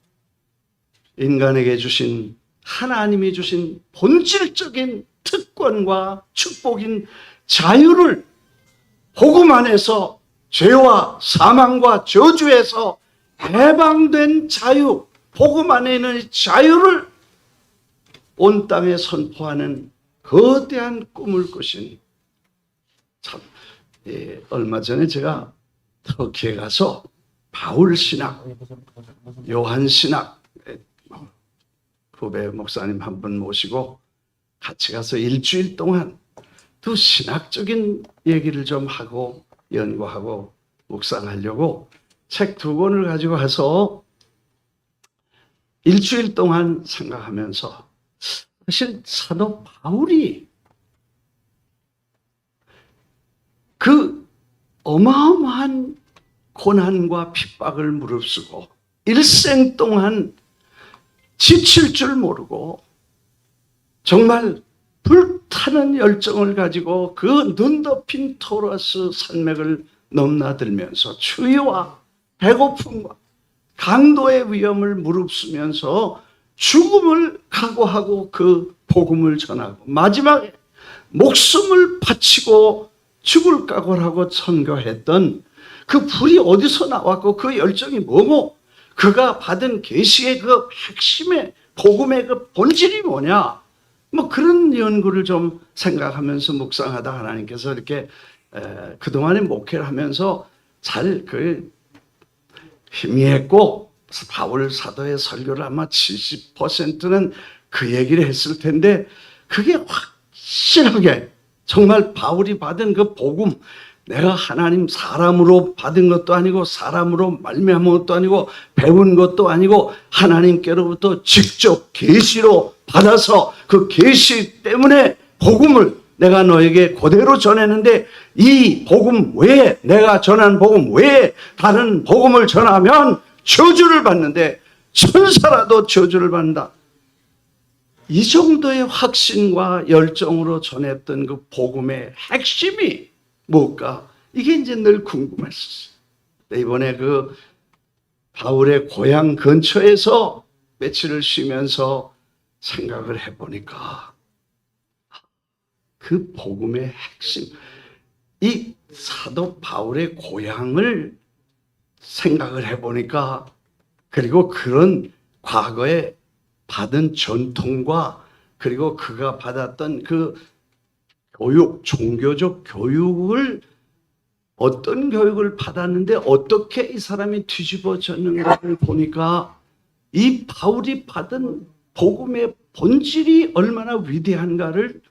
인간에게 주신 하나님이 주신 본질적인 특권과 축복인 자유를 복음 안에서 죄와 사망과 저주에서 해방된 자유, 복음 안에 있는 자유를 온 땅에 선포하는 거대한 꿈을 꾸신 참 얼마 전에 제가 터키에 가서 바울 신학, 요한 신학 후배 목사님 한 분 모시고 같이 가서 일주일 동안 또 신학적인 얘기를 좀 하고 연구하고 묵상하려고 책 2권을 가지고 가서 일주일 동안 생각하면서 사실 사도 바울이 그 어마어마한 고난과 핍박을 무릅쓰고 일생 동안 지칠 줄 모르고 정말 불타는 열정을 가지고 그 눈 덮인 토라스 산맥을 넘나들면서 추위와 배고픔과 강도의 위험을 무릅쓰면서 죽음을 각오하고 그 복음을 전하고 마지막에 목숨을 바치고 죽을 각오를 하고 선교했던 그 불이 어디서 나왔고 그 열정이 뭐고 그가 받은 계시의 그 핵심의 복음의 그 본질이 뭐냐, 뭐 그런 연구를 좀 생각하면서 묵상하다 하나님께서 이렇게 그동안의 목회를 하면서 잘 그 희미했고, 바울 사도의 설교를 아마 70%는 그 얘기를 했을 텐데 그게 확실하게 정말 바울이 받은 그 복음, 내가 하나님 사람으로 받은 것도 아니고 사람으로 말미암은 것도 아니고 배운 것도 아니고 하나님께로부터 직접 계시로 받아서 그 계시 때문에 복음을 내가 너에게 그대로 전했는데 이 복음 외에, 내가 전한 복음 외에 다른 복음을 전하면 저주를 받는데 천사라도 저주를 받는다. 이 정도의 확신과 열정으로 전했던 그 복음의 핵심이 뭘까? 이게 이제 늘 궁금했었어요. 이번에 그 바울의 고향 근처에서 며칠을 쉬면서 생각을 해보니까 그 복음의 핵심, 이 사도 바울의 고향을 생각을 해보니까, 그리고 그런 과거에 받은 전통과 그리고 그가 받았던 그 교육, 종교적 교육을, 어떤 교육을 받았는데 어떻게 이 사람이 뒤집어졌는가를 보니까 이 바울이 받은 복음의 본질이 얼마나 위대한가를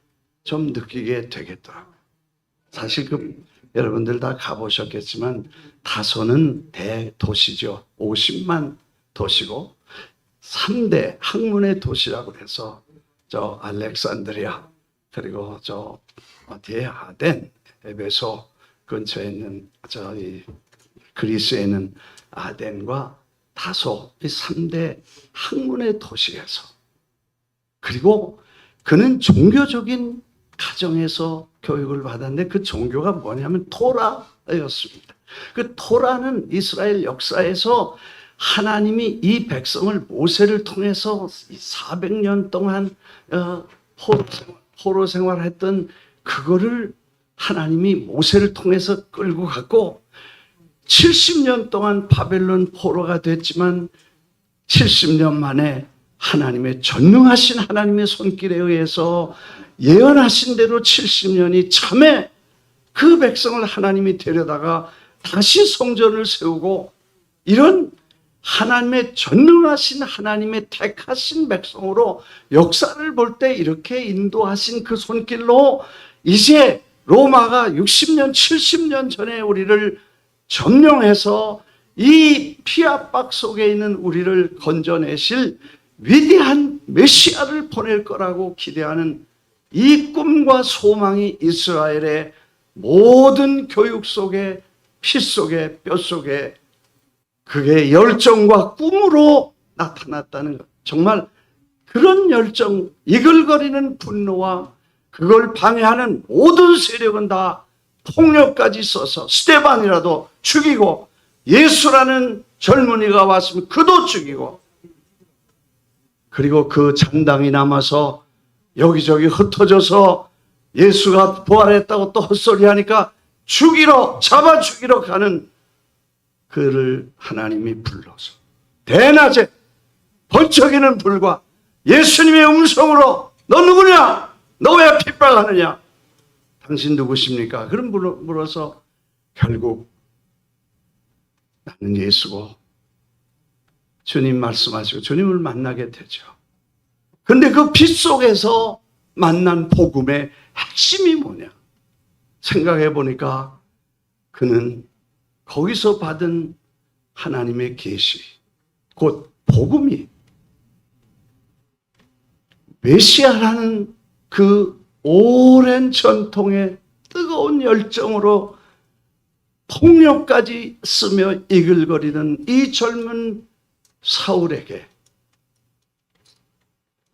좀 느끼게 되겠더라고요. 사실 여러분들 다 가보셨겠지만 다소는 대도시죠. 50만 도시고 3대 학문의 도시라고 해서 저 알렉산드리아, 그리고 저 어디에 아덴, 에베소 근처에 있는 저희 그리스에 있는 아덴과 다소, 이 3대 학문의 도시에서, 그리고 그는 종교적인 가정에서 교육을 받았는데 그 종교가 뭐냐면 토라였습니다. 그 토라는 이스라엘 역사에서 하나님이 이 백성을 모세를 통해서 400년 동안 포로 생활했던 그거를 하나님이 모세를 통해서 끌고 갔고 70년 동안 바벨론 포로가 됐지만 70년 만에 하나님의 전능하신 하나님의 손길에 의해서 예언하신 대로 70년이 참에 그 백성을 하나님이 데려다가 다시 성전을 세우고, 이런 하나님의 전능하신 하나님의 택하신 백성으로 역사를 볼 때 이렇게 인도하신 그 손길로 이제 로마가 60년, 70년 전에 우리를 점령해서 이 피압박 속에 있는 우리를 건져내실 위대한 메시아를 보낼 거라고 기대하는 이 꿈과 소망이 이스라엘의 모든 교육 속에, 피 속에, 뼈 속에 그게 열정과 꿈으로 나타났다는 것. 정말 그런 열정, 이글거리는 분노와 그걸 방해하는 모든 세력은 다 폭력까지 써서 스데반이라도 죽이고, 예수라는 젊은이가 왔으면 그도 죽이고, 그리고 그 잔당이 남아서 여기저기 흩어져서 예수가 부활했다고 또 헛소리하니까 죽이러, 잡아 죽이러 가는 그를 하나님이 불러서 대낮에 번쩍이는 불과 예수님의 음성으로 너 누구냐? 너 왜 핍박하느냐? 당신 누구십니까? 그럼 물어서 결국 나는 예수고, 주님 말씀하시고 주님을 만나게 되죠. 그런데 그 빛 속에서 만난 복음의 핵심이 뭐냐? 생각해 보니까 그는 거기서 받은 하나님의 계시, 곧 복음이 메시아라는 그 오랜 전통의 뜨거운 열정으로 폭력까지 쓰며 이글거리는 이 젊은 사울에게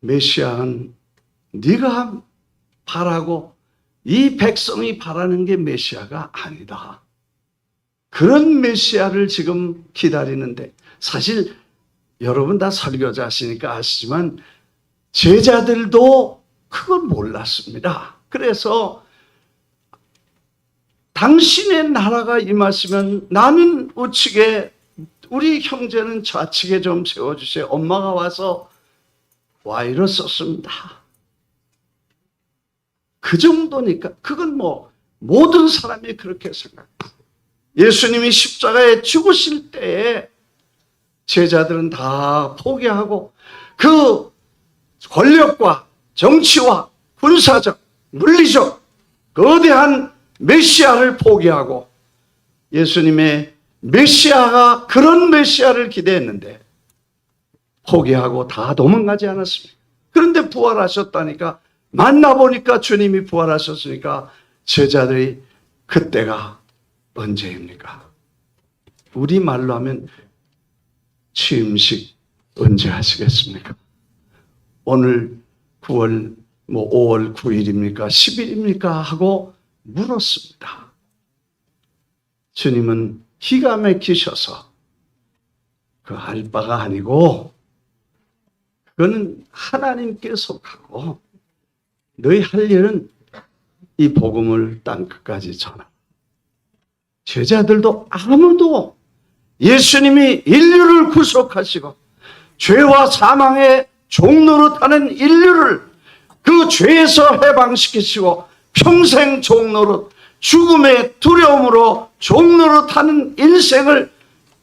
메시아는 네가 바라고 이 백성이 바라는 게 메시아가 아니다. 그런 메시아를 지금 기다리는데, 사실 여러분 다 설교자시니까 아시지만 제자들도 그걸 몰랐습니다. 그래서 당신의 나라가 임하시면 나는 우측에, 우리 형제는 좌측에 좀 세워주세요. 엄마가 와서 Y로 썼습니다. 그 정도니까 그건 뭐 모든 사람이 그렇게 생각합니다. 예수님이 십자가에 죽으실 때에 제자들은 다 포기하고 그 권력과 정치와 군사적, 물리적 거대한 메시아를 포기하고 예수님의 메시아가 그런 메시아를 기대했는데 포기하고 다 도망가지 않았습니다. 그런데 부활하셨다니까, 만나보니까 주님이 부활하셨으니까 제자들이 그때가 언제입니까? 우리 말로 하면 취임식 언제 하시겠습니까? 오늘 9월 5월 9일입니까? 10일입니까? 하고 물었습니다. 주님은 기가 막히셔서 그 할 바가 아니고 그거는 하나님께 속하고 너희 할 일은 이 복음을 땅 끝까지 전하. 제자들도 아무도 예수님이 인류를 구속하시고 죄와 사망의 종노릇하는 인류를 그 죄에서 해방시키시고 평생 종노릇, 죽음의 두려움으로 종노릇하는 인생을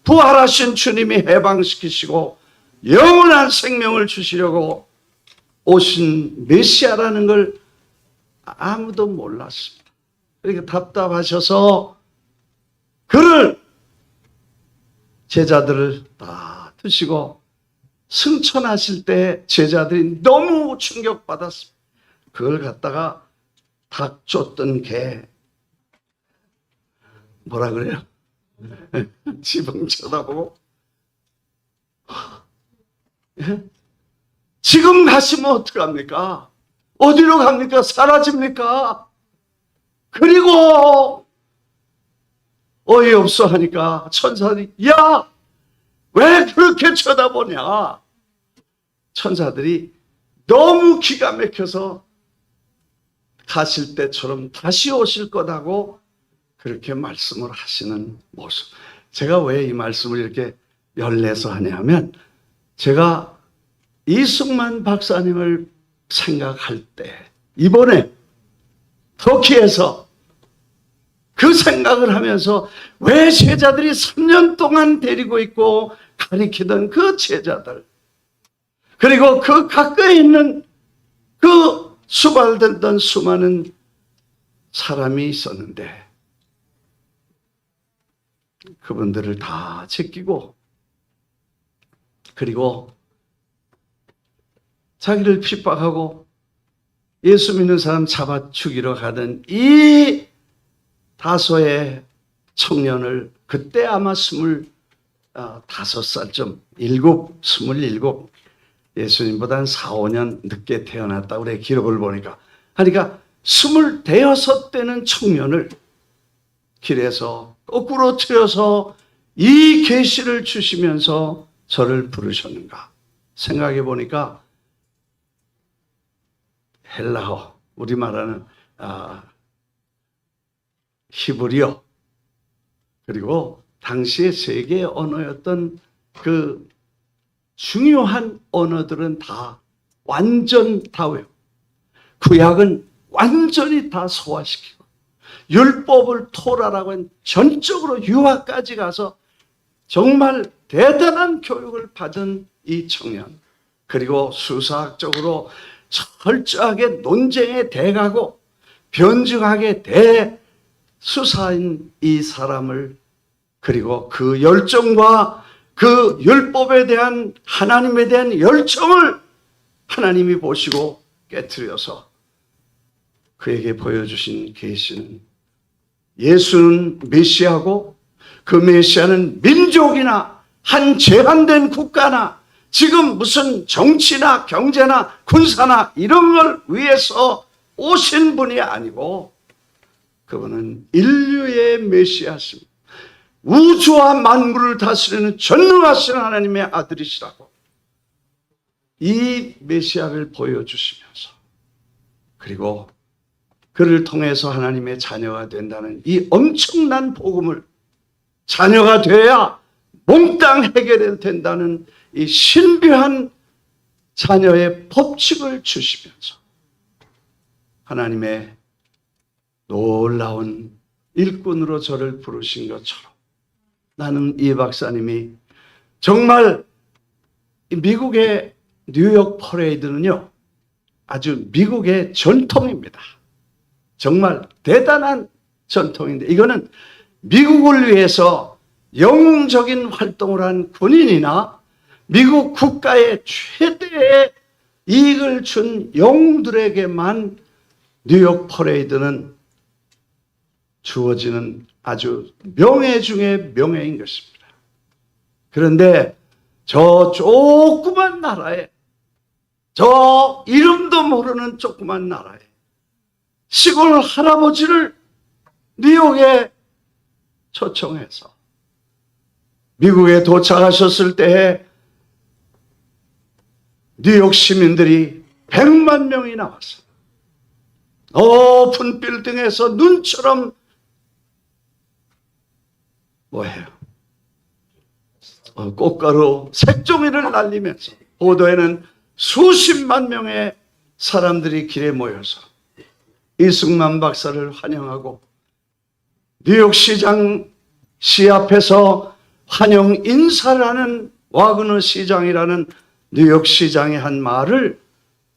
부활하신 주님이 해방시키시고 영원한 생명을 주시려고 오신 메시아라는 걸 아무도 몰랐습니다. 그러니까 답답하셔서 그를 제자들을 다 두시고 승천하실 때 제자들이 너무 충격받았습니다. 그걸 갖다가 닭 쫓던 개, 뭐라 그래요? 지붕 쳐다보고 지금 가시면 어떡합니까? 어디로 갑니까? 사라집니까? 그리고 어이없어 하니까 천사들이 야! 왜 그렇게 쳐다보냐? 천사들이 너무 기가 막혀서 가실 때처럼 다시 오실 거다고 그렇게 말씀을 하시는 모습. 제가 왜 이 말씀을 이렇게 열내서 하냐면 제가 이승만 박사님을 생각할 때 이번에 터키에서 그 생각을 하면서 왜 제자들이 3년 동안 데리고 있고 가리키던 그 제자들, 그리고 그 가까이 있는 그 수발되던 수많은 사람이 있었는데 그분들을 다 제끼고 그리고 자기를 핍박하고 예수 믿는 사람 잡아 죽이러 가던 이 다소의 청년을 그때 아마 25살쯤, 27, 예수님보다 한 4, 5년 늦게 태어났다고 그래, 기록을 보니까. 그러니까 26대는 청년을 길에서 거꾸로 틀어서 이 계시를 주시면서 저를 부르셨는가 생각해 보니까 헬라어, 우리 말하는 히브리어, 그리고 당시의 세계 언어였던 그 중요한 언어들은 다 완전 다 외워. 구약은 완전히 다 소화시키고 율법을 토라라고 한 전적으로 유학까지 가서 정말 대단한 교육을 받은 이 청년, 그리고 수사학적으로 철저하게 논쟁에 대가고 변증하게 대수사인 이 사람을, 그리고 그 열정과 그 율법에 대한 하나님에 대한 열정을 하나님이 보시고 깨트려서 그에게 보여주신 계시는 예수는 메시아고 그 메시아는 민족이나 한 제한된 국가나 지금 무슨 정치나 경제나 군사나 이런 걸 위해서 오신 분이 아니고 그분은 인류의 메시아십니다. 우주와 만물을 다스리는 전능하신 하나님의 아들이시라고 이 메시아를 보여주시면서, 그리고 그를 통해서 하나님의 자녀가 된다는 이 엄청난 복음을, 자녀가 돼야 몽땅 해결해야 된다는 이 신비한 자녀의 법칙을 주시면서 하나님의 놀라운 일꾼으로 저를 부르신 것처럼 나는 이 박사님이 정말 미국의 뉴욕 퍼레이드는요, 아주 미국의 전통입니다. 정말 대단한 전통인데, 이거는 미국을 위해서 영웅적인 활동을 한 군인이나 미국 국가의 최대의 이익을 준 영웅들에게만 뉴욕 퍼레이드는 주어지는 아주 명예 중에 명예인 것입니다. 그런데 저 조그만 나라에, 저 이름도 모르는 조그만 나라에 시골 할아버지를 뉴욕에 초청해서 미국에 도착하셨을 때에 뉴욕 시민들이 100만 명이 나왔어요. 높은 빌딩에서 눈처럼 뭐예요? 꽃가루 색종이를 날리면서 보도에는 수십만 명의 사람들이 길에 모여서 이승만 박사를 환영하고 뉴욕시장 시 앞에서 환영 인사를 하는 와그너 시장이라는 뉴욕시장의 한 말을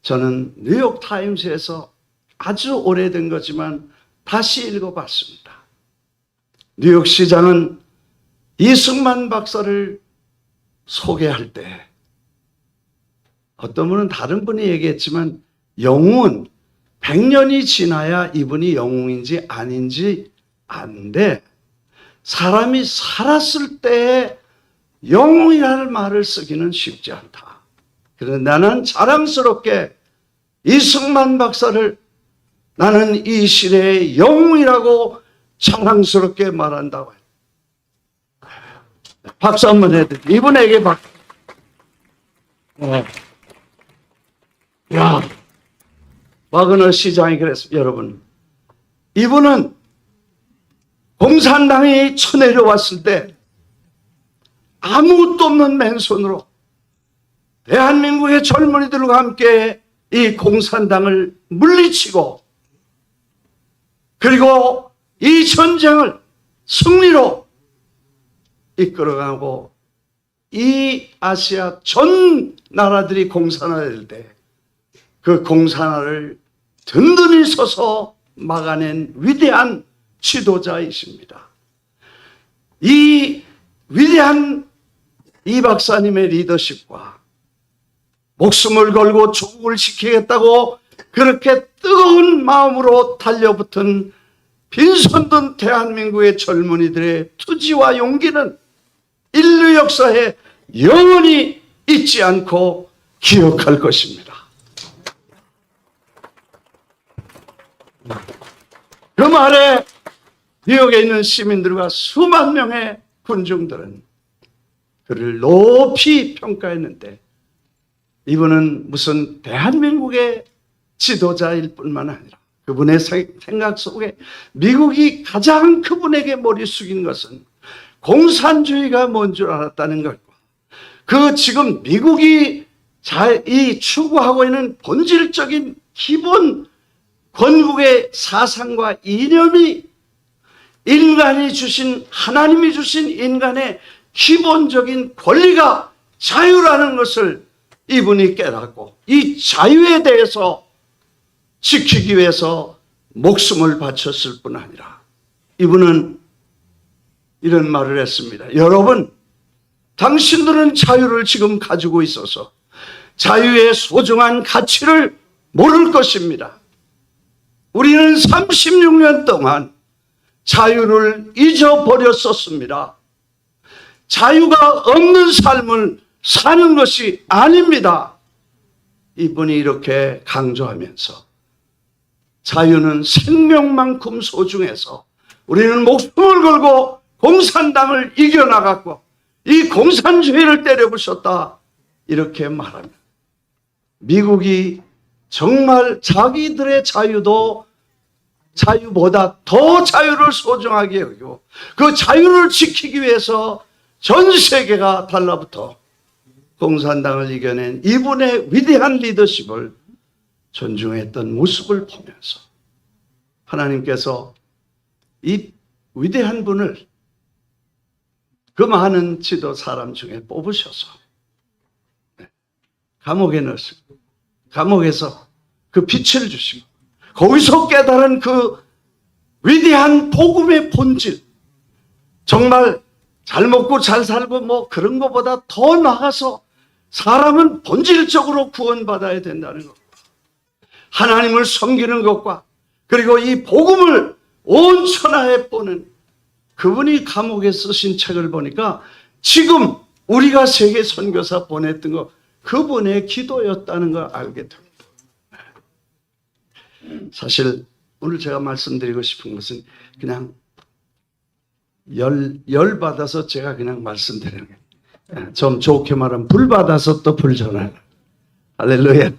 저는 뉴욕타임스에서 아주 오래된 거지만 다시 읽어봤습니다. 뉴욕시장은 이승만 박사를 소개할 때 어떤 분은 다른 분이 얘기했지만 영웅은 100년이 지나야 이분이 영웅인지 아닌지 아는데 사람이 살았을 때 영웅이라는 말을 쓰기는 쉽지 않다. 그래서 나는 자랑스럽게 이승만 박사를 나는 이 시대의 영웅이라고 자랑스럽게 말한다고 해요. 박수 한번 해드릴게요. 이분에게 박수. 야, 와그너 시장이 그랬습니다. 여러분, 이분은 공산당이 쳐내려왔을 때 아무것도 없는 맨손으로 대한민국의 젊은이들과 함께 이 공산당을 물리치고 그리고 이 전쟁을 승리로 이끌어가고 이 아시아 전 나라들이 공산화될 때 그 공산화를 든든히 서서 막아낸 위대한 지도자이십니다. 이 위대한 이 박사님의 리더십과 목숨을 걸고 조국을 지키겠다고 그렇게 뜨거운 마음으로 달려붙은 빈손든 대한민국의 젊은이들의 투지와 용기는 인류 역사에 영원히 잊지 않고 기억할 것입니다. 그 말에 뉴욕에 있는 시민들과 수만 명의 군중들은 그를 높이 평가했는데 이분은 무슨 대한민국의 지도자일 뿐만 아니라 그분의 생각 속에 미국이 가장 그분에게 머리 숙인 것은 공산주의가 뭔 줄 알았다는 것과 그 지금 미국이 이 추구하고 있는 본질적인 기본 건국의 사상과 이념이 인간이 주신, 하나님이 주신 인간의 기본적인 권리가 자유라는 것을 이분이 깨닫고 이 자유에 대해서 지키기 위해서 목숨을 바쳤을 뿐 아니라 이분은 이런 말을 했습니다. 여러분, 당신들은 자유를 지금 가지고 있어서 자유의 소중한 가치를 모를 것입니다. 우리는 36년 동안 자유를 잊어버렸었습니다. 자유가 없는 삶을 사는 것이 아닙니다. 이분이 이렇게 강조하면서 자유는 생명만큼 소중해서 우리는 목숨을 걸고 공산당을 이겨나갔고 이 공산주의를 때려부셨다. 이렇게 말합니다. 미국이 정말 자기들의 자유도 자유보다 더 자유를 소중하게 여기고 그 자유를 지키기 위해서 전 세계가 달라붙어 공산당을 이겨낸 이분의 위대한 리더십을 존중했던 모습을 보면서 하나님께서 이 위대한 분을 그 많은 지도 사람 중에 뽑으셔서 감옥에 넣으시고 감옥에서 그 빛을 주시고 거기서 깨달은 그 위대한 복음의 본질, 정말 잘 먹고 잘 살고 뭐 그런 것보다 더 나아가서 사람은 본질적으로 구원받아야 된다는 것, 하나님을 섬기는 것과 그리고 이 복음을 온 천하에 보는 그분이 감옥에 쓰신 책을 보니까 지금 우리가 세계 선교사 보냈던 거 그분의 기도였다는 걸 알게 됩니다. 사실 오늘 제가 말씀드리고 싶은 것은 그냥 열 받아서 제가 그냥 말씀드리는 거예요. 좀 좋게 말하면 불 받아서 또 불 전하는. 할렐루야.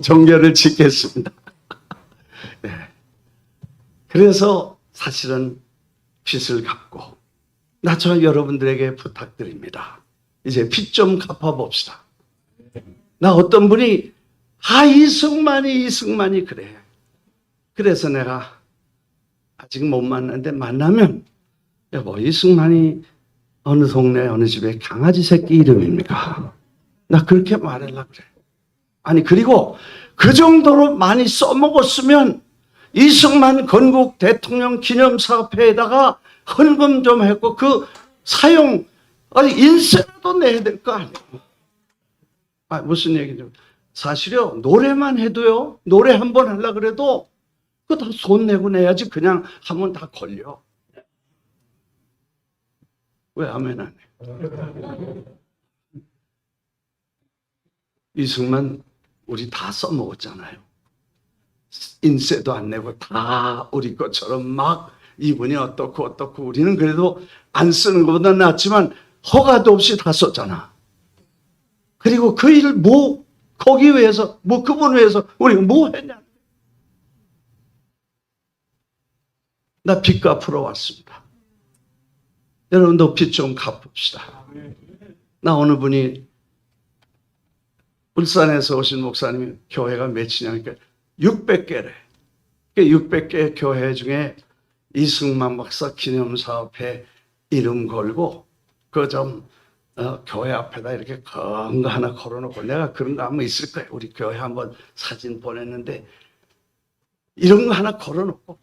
종교를 짓겠습니다. 그래서 사실은 빚을 갚고 저 여러분들에게 부탁드립니다. 이제 빚 좀 갚아봅시다. 나 어떤 분이 이승만이 그래. 그래서 내가 아직 못 만났는데 만나면 여보 이승만이 어느 동네 어느 집에 강아지 새끼 이름입니까? 나 그렇게 말하려고 그래. 아니 그리고 그 정도로 많이 써먹었으면 이승만 건국 대통령 기념사업회에다가 헌금 좀 했고 그 사용 인세라도 내야 될 거 아니에요. 무슨 얘기죠? 사실요 노래만 해도요 노래 한 번 하려고 그래도 그거 다 돈 내고 내야지 그냥 하면 다 걸려. 왜 아멘 안 해? 이승만 우리 다 써먹었잖아요. 인세도 안 내고 다 우리 것처럼 막 이분이 어떻고 우리는 그래도 안 쓰는 것보다 낫지만 허가도 없이 다 썼잖아. 그리고 그 일을 거기 위해서 그분 위해서 우리가 뭐 했냐. 나 빚 갚으러 왔습니다. 여러분도 빚 좀 갚읍시다. 나 어느 분이 울산에서 오신 목사님이 교회가 몇이냐니까 600개래. 600개 교회 중에 이승만 박사 기념사업회 이름 걸고 그 좀 교회 앞에다 이렇게 그런 거 하나 걸어놓고 내가 그런 거 한번 있을 거예요. 우리 교회 한번 사진 보냈는데 이런 거 하나 걸어놓고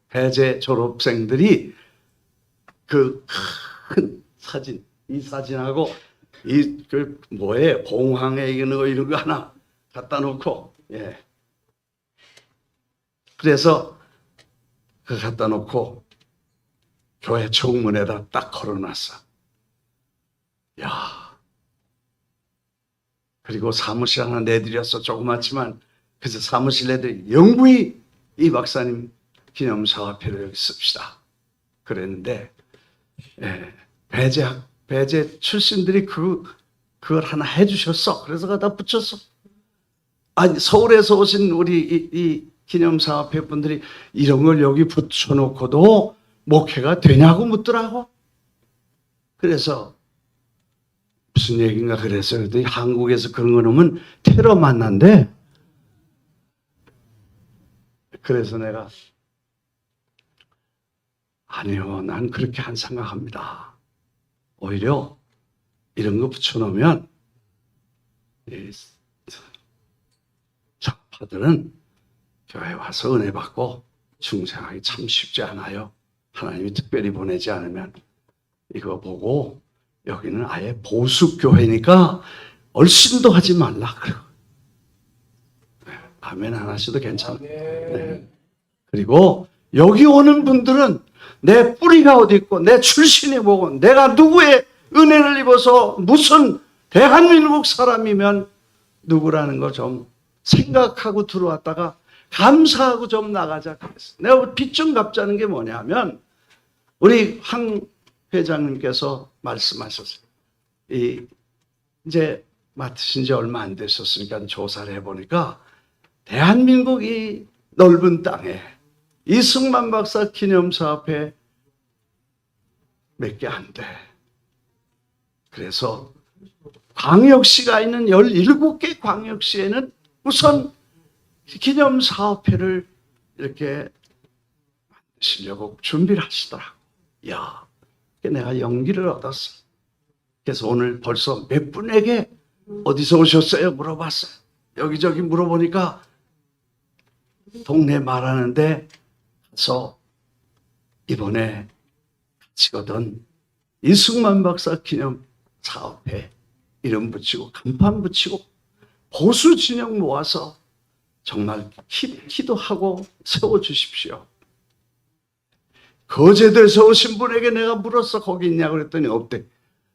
배제 졸업생들이 그 큰 사진, 이 사진하고 봉황에 이런 거 하나 갖다 놓고, 그래서 그 갖다 놓고 교회 정문에다 딱 걸어놨어. 그리고 사무실 하나 내드렸어. 조그맣지만. 그래서 사무실 내들 영구히 이 박사님 기념사업회를 여기 씁시다. 그랬는데, 배제 출신들이 그걸 하나 해주셨어. 그래서 갖다 붙였어. 아니, 서울에서 오신 우리 이 기념사업회 분들이 이런 걸 여기 붙여놓고도 목회가 되냐고 묻더라고. 그래서 무슨 얘기인가 그랬어요. 그랬더니 한국에서 그런 거 놓으면 테러 만난대. 그래서 내가 아니요, 난 그렇게 안 생각합니다. 오히려 이런 거 붙여놓으면 좌파들은 교회 와서 은혜 받고 중생하기 참 쉽지 않아요. 하나님이 특별히 보내지 않으면. 이거 보고 여기는 아예 보수 교회니까 얼씬도 하지 말라. 아멘 안 하셔도 괜찮아요. 그리고 여기 오는 분들은 내 뿌리가 어디 있고 내 출신이 뭐고 내가 누구의 은혜를 입어서 무슨 대한민국 사람이면 누구라는 거 좀 생각하고 들어왔다가 감사하고 좀 나가자 그랬어. 내가 빚 좀 갚자는 게 뭐냐면 우리 황 회장님께서 말씀하셨어요. 이제 맡으신 지 얼마 안 됐었으니까 조사를 해보니까 대한민국이 넓은 땅에 이승만 박사 기념사업회 몇 개 안 돼. 그래서 광역시가 있는 17개 광역시에는 우선 기념사업회를 이렇게 만드시려고 준비를 하시더라고. 야, 내가 용기를 얻었어. 그래서 오늘 벌써 몇 분에게 어디서 오셨어요? 물어봤어요. 여기저기 물어보니까 동네 말하는데 가서 이번에 같이거든 이승만 박사 기념 사업회 이름 붙이고 간판 붙이고 보수 진영 모아서 정말 기도하고 세워주십시오. 거제도에서 오신 분에게 내가 물었어. 거기 있냐고 그랬더니 없대.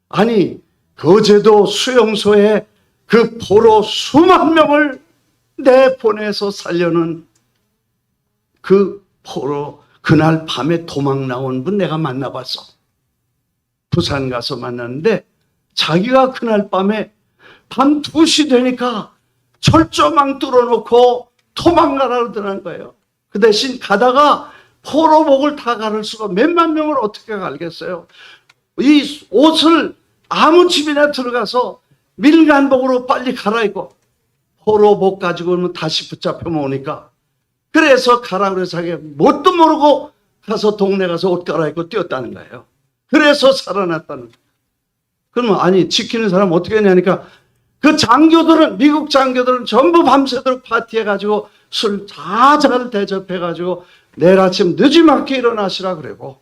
아니 거제도 수용소에 그 포로 수만 명을 내보내서 살려는 그 포로 그날 밤에 도망 나온 분 내가 만나봤어. 부산 가서 만났는데 자기가 그날 밤에 밤 2시 되니까 철조망 뚫어놓고 도망가라 그러더라는 거예요. 그 대신 가다가 포로복을 다 가를 수가 몇만 명을 어떻게 갈겠어요. 이 옷을 아무 집이나 들어가서 밀간복으로 빨리 갈아입고 포로복 가지고 오면 다시 붙잡혀 모으니까 그래서 가라 그래서 자기가 뭣도 모르고 가서 동네 가서 옷 갈아입고 뛰었다는 거예요. 그래서 살아났다는 거예요. 그러면 아니 지키는 사람 어떻게 했냐니까 그 장교들은 미국 장교들은 전부 밤새도록 파티해가지고 술 다 잘 대접해가지고 내일 아침 늦지막히 일어나시라 그러고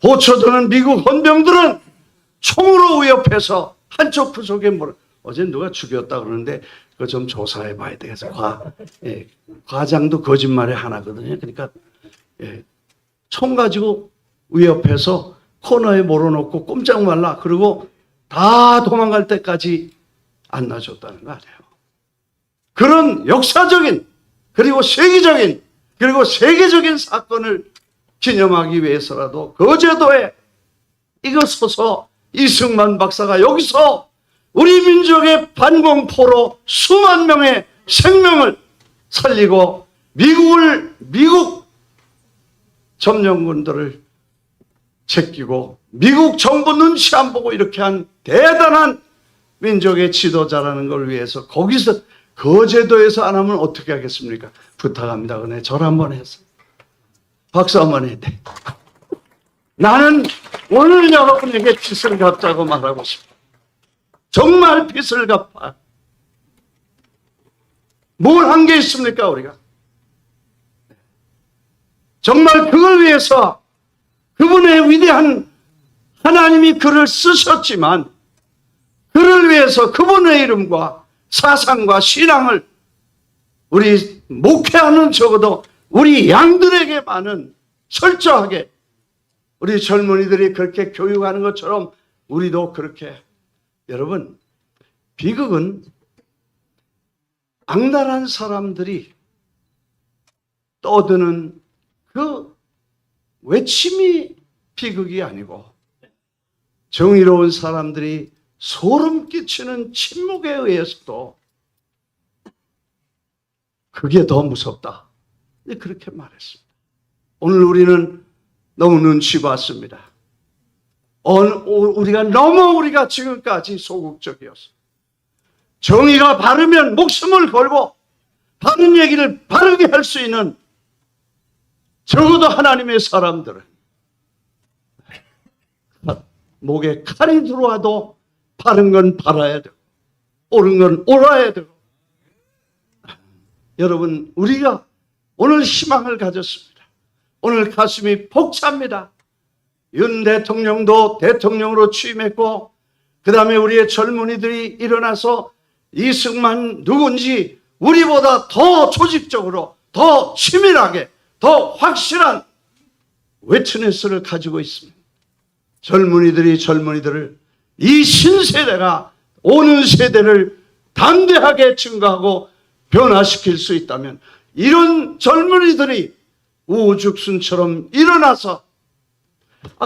보초도는 미국 헌병들은 총으로 위협해서 한쪽 구석에 어제 누가 죽였다 그러는데 그거 좀 조사해 봐야 되겠어. 과장도 거짓말의 하나거든요. 그러니까 총 가지고 위협해서 코너에 몰아놓고 꼼짝 말라. 그리고 다 도망갈 때까지 안 놔줬다는 거 아니에요. 그런 역사적인 그리고 세계적인 그리고 세계적인 사건을 기념하기 위해서라도 거제도에 이거 서서 이승만 박사가 여기서 우리 민족의 반공포로 수만 명의 생명을 살리고 미국 점령군들을 제끼고 미국 정부 눈치 안 보고 이렇게 한 대단한 민족의 지도자라는 걸 위해서 거기서 거제도에서 안 하면 어떻게 하겠습니까? 부탁합니다. 그네 절 한번 해서 박수 한번 해야 돼. 나는 오늘 여러분에게 빚을 갚자고 말하고 싶어. 정말 빚을 갚아. 뭘 한 게 있습니까 우리가? 정말 그걸 위해서 그분의 위대한 하나님이 글을 쓰셨지만 그를 위해서 그분의 이름과 사상과 신앙을 우리 목회하는 적어도 우리 양들에게만은 철저하게 우리 젊은이들이 그렇게 교육하는 것처럼 우리도 그렇게. 여러분, 비극은 악랄한 사람들이 떠드는 그 외침이 비극이 아니고 정의로운 사람들이 소름 끼치는 침묵에 의해서도 그게 더 무섭다. 그렇게 말했습니다. 오늘 우리는 너무 눈치 봤습니다. 우리가 지금까지 소극적이었어. 정의가 바르면 목숨을 걸고 바른 얘기를 바르게 할 수 있는 적어도 하나님의 사람들은 목에 칼이 들어와도 바른 건 바라야 되고 옳은 건 옳아야 되고. 여러분, 우리가 오늘 희망을 가졌습니다. 오늘 가슴이 벅찹니다. 윤 대통령도 대통령으로 취임했고 그 다음에 우리의 젊은이들이 일어나서 이승만 누군지 우리보다 더 조직적으로 더 치밀하게 더 확실한 웨트니스를 가지고 있습니다. 젊은이들을 이 신세대가 오는 세대를 담대하게 증거하고 변화시킬 수 있다면 이런 젊은이들이 우죽순처럼 일어나서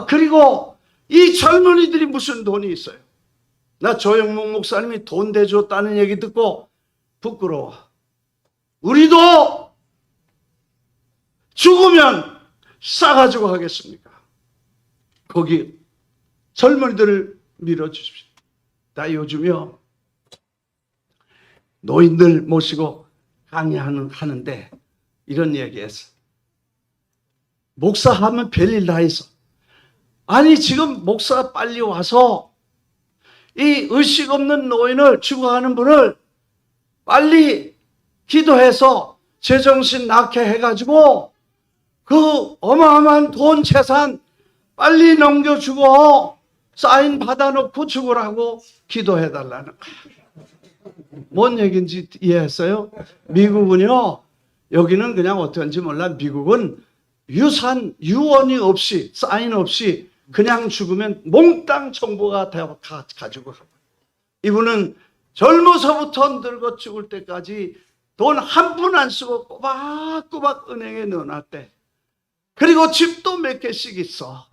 그리고 이 젊은이들이 무슨 돈이 있어요? 나 조영목 목사님이 돈 대줬다는 얘기 듣고 부끄러워. 우리도 죽으면 싸가지고 하겠습니까? 거기 젊은이들을 밀어주십시오. 나 요즘요 노인들 모시고 강의하는데 이런 얘기했어. 목사하면 별일 다 있어. 아니 지금 목사 빨리 와서 이 의식 없는 노인을 죽어가는 분을 빨리 기도해서 제정신 낳게 해가지고 그 어마어마한 돈 재산 빨리 넘겨주고 사인 받아놓고 죽으라고 기도해달라는 거야. 뭔 얘기인지 이해했어요? 미국은요, 여기는 그냥 어떤지 몰라. 미국은 유언이 없이, 사인 없이 그냥 죽으면 몽땅 정보가 다 가지고 가요. 이분은 젊어서부터 늙어 죽을 때까지 돈 한 푼 안 쓰고 꼬박꼬박 은행에 넣어놨대. 그리고 집도 몇 개씩 있어.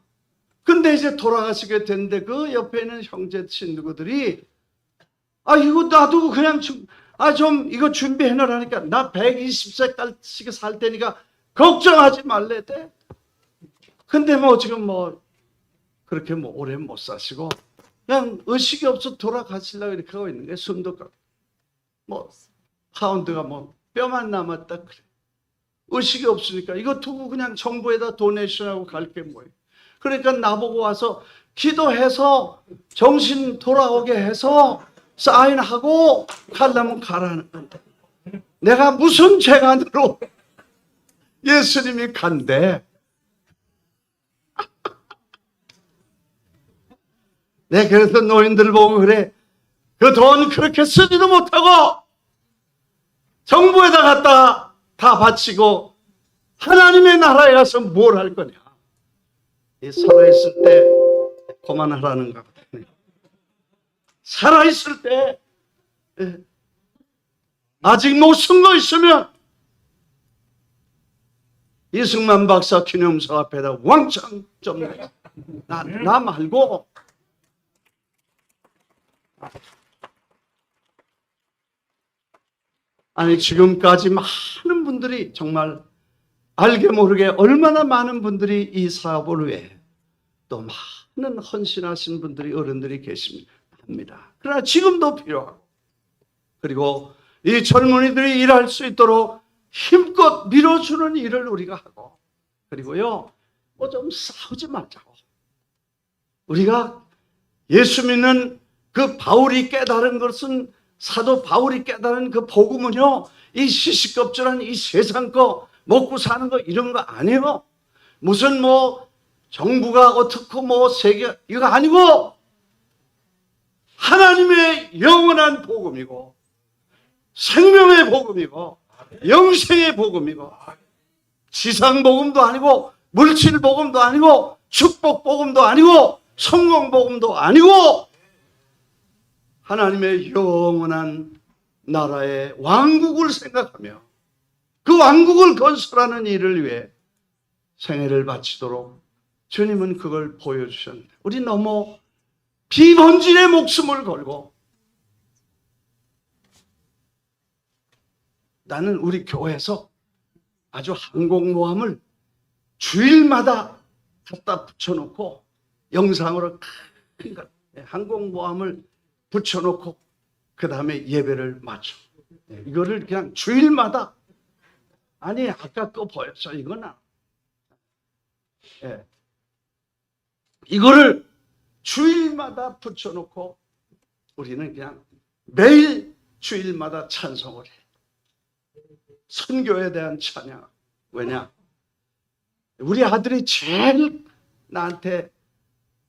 근데 이제 돌아가시게 됐는데 그 옆에 있는 형제 친구들이 이거 놔두고 그냥 좀 이거 준비해 놓으라니까 나 120세까지 살 테니까 걱정하지 말래대. 근데 뭐 지금 뭐 그렇게 뭐 오래 못 사시고 그냥 의식이 없어 돌아가시려고 이렇게 하고 있는 게 숨도 뭐 파운드가 뭐 뼈만 남았다 그래. 의식이 없으니까 이거 두고 그냥 정부에다 도네이션하고 갈 게 뭐예요. 그러니까 나보고 와서 기도해서 정신 돌아오게 해서 사인하고 가려면 가라는 건데 내가 무슨 재간으로 예수님이 간대. 내 그래서 노인들 보고 그래. 그 돈 그렇게 쓰지도 못하고 정부에다 갖다 다 바치고 하나님의 나라에 가서 뭘 할 거냐. 살아있을 때 그만하라는 것 같네. 살아있을 때 아직 못 쓴 거 있으면 이승만 박사 기념사 앞에다 왕창 좀 나 말고 아니 지금까지 많은 분들이 정말 알게 모르게 얼마나 많은 분들이 이 사업을 위해 또 많은 헌신하신 분들이 어른들이 계십니다. 그러나 지금도 필요하고 그리고 이 젊은이들이 일할 수 있도록 힘껏 밀어주는 일을 우리가 하고 그리고요 뭐 좀 싸우지 말자고. 우리가 예수 믿는 그 바울이 깨달은 것은 사도 바울이 깨달은 그 복음은요 이 시시껍질한 이 세상 거 먹고 사는 거 이런 거 아니에요. 무슨 뭐 정부가 어떻고 뭐 세계 이거 아니고 하나님의 영원한 복음이고 생명의 복음이고 영생의 복음이고 지상 복음도 아니고 물질 복음도 아니고 축복 복음도 아니고 성공 복음도 아니고 하나님의 영원한 나라의 왕국을 생각하며 그 왕국을 건설하는 일을 위해 생애를 바치도록 주님은 그걸 보여주셨는데 우리 너무 비본질의 목숨을 걸고 나는 우리 교회에서 아주 항공모함을 주일마다 갖다 붙여놓고 영상으로 큰 항공모함을 붙여놓고 그 다음에 예배를 마쳐. 이거를 그냥 주일마다 아니 아까 거 보였어 이거나 이거를 주일마다 붙여놓고 우리는 그냥 매일 주일마다 찬송을 해. 선교에 대한 찬양. 왜냐? 우리 아들이 제일 나한테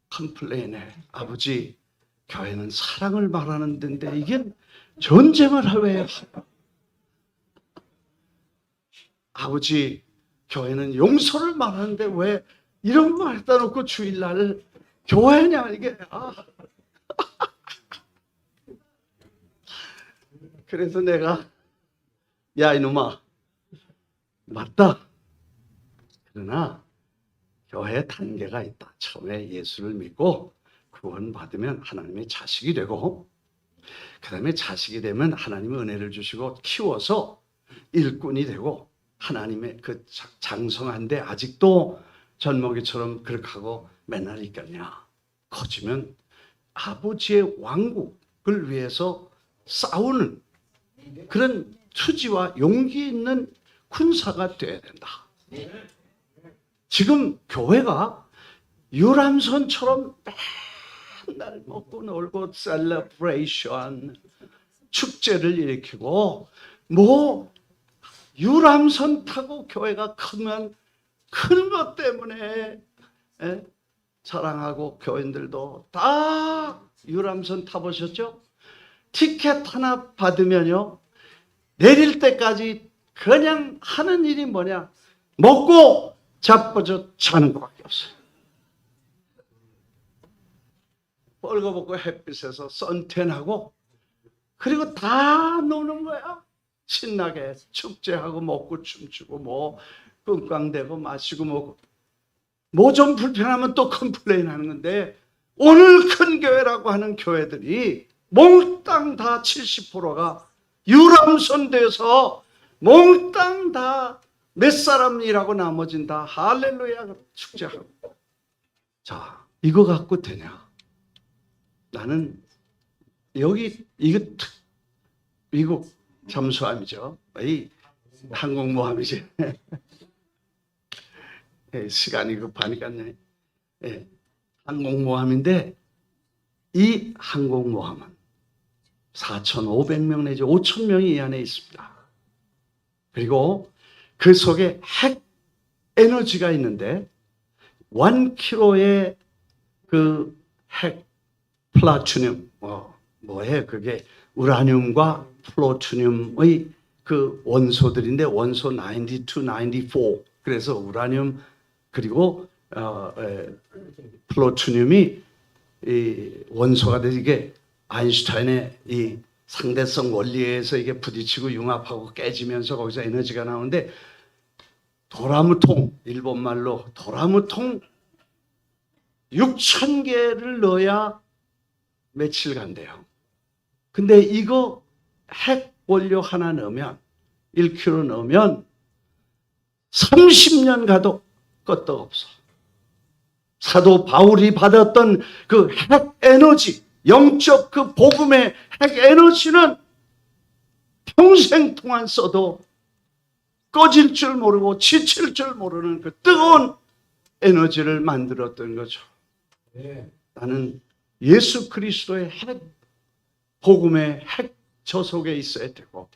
컴플레인해. 아버지, 교회는 사랑을 말하는 데인데 이게 전쟁을 왜 해요? 아버지, 교회는 용서를 말하는데 왜 이런 거 갖다 놓고 주일날 교회냐 이게. 그래서 내가 야 이놈아 맞다. 그러나 교회에 단계가 있다. 처음에 예수를 믿고 구원받으면 하나님의 자식이 되고, 그 다음에 자식이 되면 하나님의 은혜를 주시고 키워서 일꾼이 되고, 하나님의 그 장성한데 아직도 젖먹이처럼 그렇게 하고 맨날 있겠냐. 커지면 아버지의 왕국을 위해서 싸우는 그런 투지와 용기 있는 군사가 되어야 된다. 지금 교회가 유람선처럼 맨날 먹고 놀고 셀러브레이션 축제를 일으키고, 뭐 유람선 타고 교회가 크면 큰 것 때문에 자랑하고, 교인들도 다 유람선 타보셨죠? 티켓 하나 받으면요, 내릴 때까지 그냥 하는 일이 뭐냐, 먹고 자빠져 자는 것밖에 없어요. 벌거벗고 햇빛에서 선탠하고, 그리고 다 노는 거야. 신나게 축제하고 먹고 춤추고 뭐 끙깡대고 마시고 뭐 좀 불편하면 또 컴플레인 하는 건데, 오늘 큰 교회라고 하는 교회들이 몽땅 다 70%가 유람선 돼서 몽땅 다 몇 사람 일하고 나머진 다 할렐루야 축제하고. 자, 이거 갖고 되냐? 나는 여기 이거 미국 잠수함이죠. 이 항공모함이지. 시간이 급하니까 항공모함인데, 이 항공모함은 4,500명 내지 5,000명이 이 안에 있습니다. 그리고 그 속에 핵 에너지가 있는데, 1kg의 그 핵 플라토늄, 뭐예요? 그게 우라늄과 플루토늄의 그 원소들인데, 원소 92, 94. 그래서 우라늄 그리고 플루토늄이 이 원소가 돼서, 이게 아인슈타인의 이 상대성 원리에서 이게 부딪히고 융합하고 깨지면서 거기서 에너지가 나오는데, 도라무통, 일본말로 도라무통 6,000개를 넣어야 며칠 간대요. 근데 이거 핵 원료 하나 넣으면, 1kg 넣으면 30년 가도 끄떡없어. 사도 바울이 받았던 그 핵 에너지, 영적 그 복음의 핵 에너지는 평생 동안 써도 꺼질 줄 모르고 지칠 줄 모르는 그 뜨거운 에너지를 만들었던 거죠. 나는 예수 그리스도의 핵, 복음의 핵 저 속에 있어야 되고,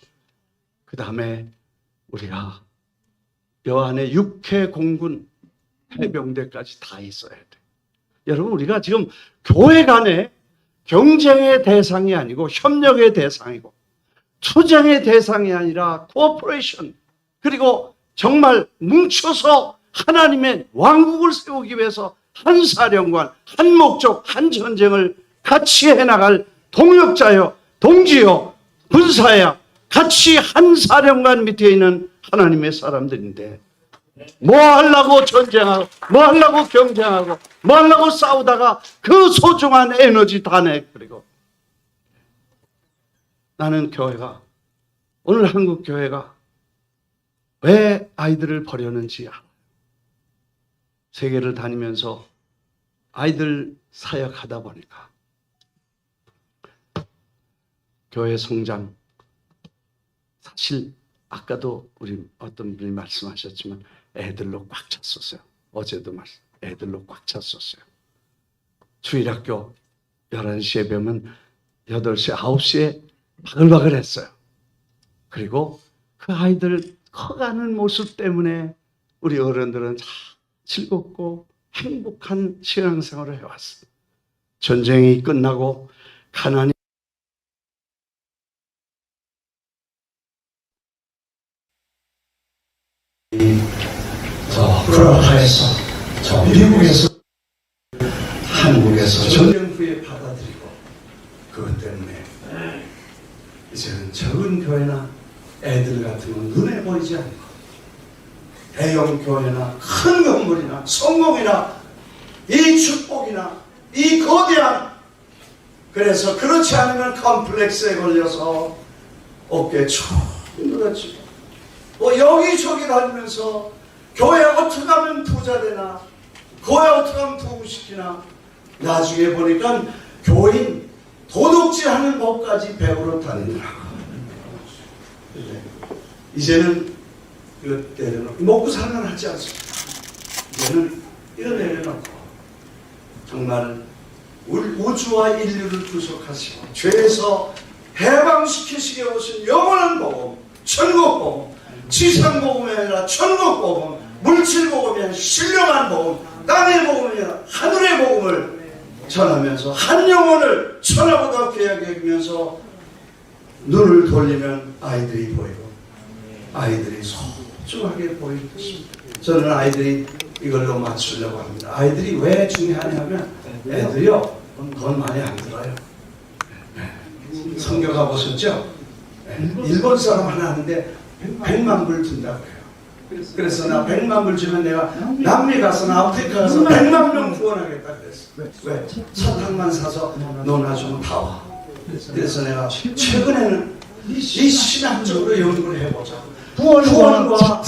그 다음에 우리가 여 안에 육해 공군 해병대까지 다 있어야 돼. 여러분, 우리가 지금 교회 간에 경쟁의 대상이 아니고 협력의 대상이고, 투쟁의 대상이 아니라 코퍼레이션, 그리고 정말 뭉쳐서 하나님의 왕국을 세우기 위해서 한 사령관, 한 목적, 한 전쟁을 같이 해나갈 동역자여, 동지여, 군사야, 같이 한 사령관 밑에 있는 하나님의 사람들인데, 뭐 하려고 전쟁하고, 뭐 하려고 경쟁하고, 뭐 하려고 싸우다가 그 소중한 에너지 다 내버리고. 나는 교회가, 오늘 한국 교회가 왜 아이들을 버렸는지 알아요. 세계를 다니면서 아이들 사역하다 보니까 교회 성장, 사실 아까도 우리 어떤 분이 말씀하셨지만 애들로 꽉 찼었어요. 어제도 애들로 꽉 찼었어요. 주일학교 11시에 배우면 8시, 9시에 바글바글 했어요. 그리고 그 아이들 커가는 모습 때문에 우리 어른들은 참 즐겁고 행복한 신앙생활을 해왔습니다. 전쟁이 끝나고 가난이 저 프라하에서, 저 미국에서, 한국에서 전쟁 후에 받아들이고, 그것 때문에 이제는 적은 교회나 애들 같은 건 눈에 보이지 않고, 대형 교회나 큰 건물이나 성공이나 이 축복이나 이 거대한, 그래서 그렇지 않으면 컴플렉스에 걸려서 어깨 쭉 늘어지고 여기저기 다니면서 교회 어떻게 하면 부자 되나, 교회 어떻게 하면 부흥시키나, 나중에 보니까 교인 도둑질하는 법까지 배우러 다니더라고. 이제는 이거 내려놓고 먹고 살만 하지 않습니다. 이제는 이거 내려놓고 정말 우주와 인류를 구속하시고 죄에서 해방시키시게 오신 영원한 복음, 천국 복음, 지상 복음이 아니라 천국 복음, 물질 복음이 아니라 신령한 복음, 땅의 복음이 아니라 하늘의 복음을 전하면서 한 영혼을 천하보다 귀하게 여기면서 눈을 돌리면 아이들이 보이고 아이들이 소중하게 보일 것입니다. 저는 아이들이 이걸로 맞추려고 합니다. 아이들이 왜 중요하냐면 애들이요 돈 많이 안 들어요. 성경 가보셨죠? 일본 사람 하나 하는데 100만 불 든다고 해요. 그래서 나 100만 불 주면 내가 남미 가서나 아프리카 가서 100만 명 구원하겠다 그랬어. 왜? 사탕만 사서 너 나중에 다 와. 그래서 내가 최근에는 이 신학적으로 연구를 해보자. 구원과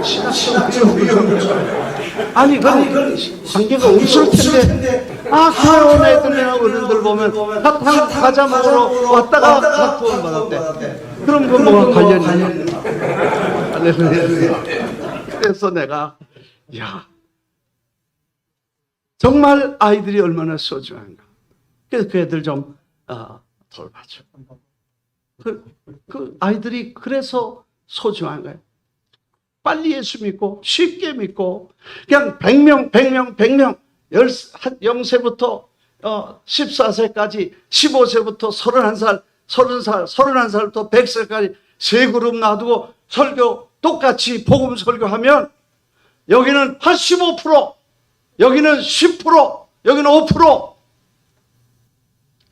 신학적으로 연구를 아니, 그건 관계가 없을 텐데. 교회 애들이나 어른들 보면 사탕 과자 먹으러 왔다가 구원 받았대. 그럼 그 뭐가 관련이 있나? 그래서 내가 정말 아이들이 얼마나 소중한가. 그래서 그 애들 좀 돌봐줘. 그 아이들이 그래서 소중한 거예요. 빨리 예수 믿고 쉽게 믿고 그냥 100명 0세부터 14세까지 15세부터 31살 31살부터 100세까지 세 그룹 놔두고 설교 똑같이 복음 설교하면 여기는 85%, 여기는 10%, 여기는 5%,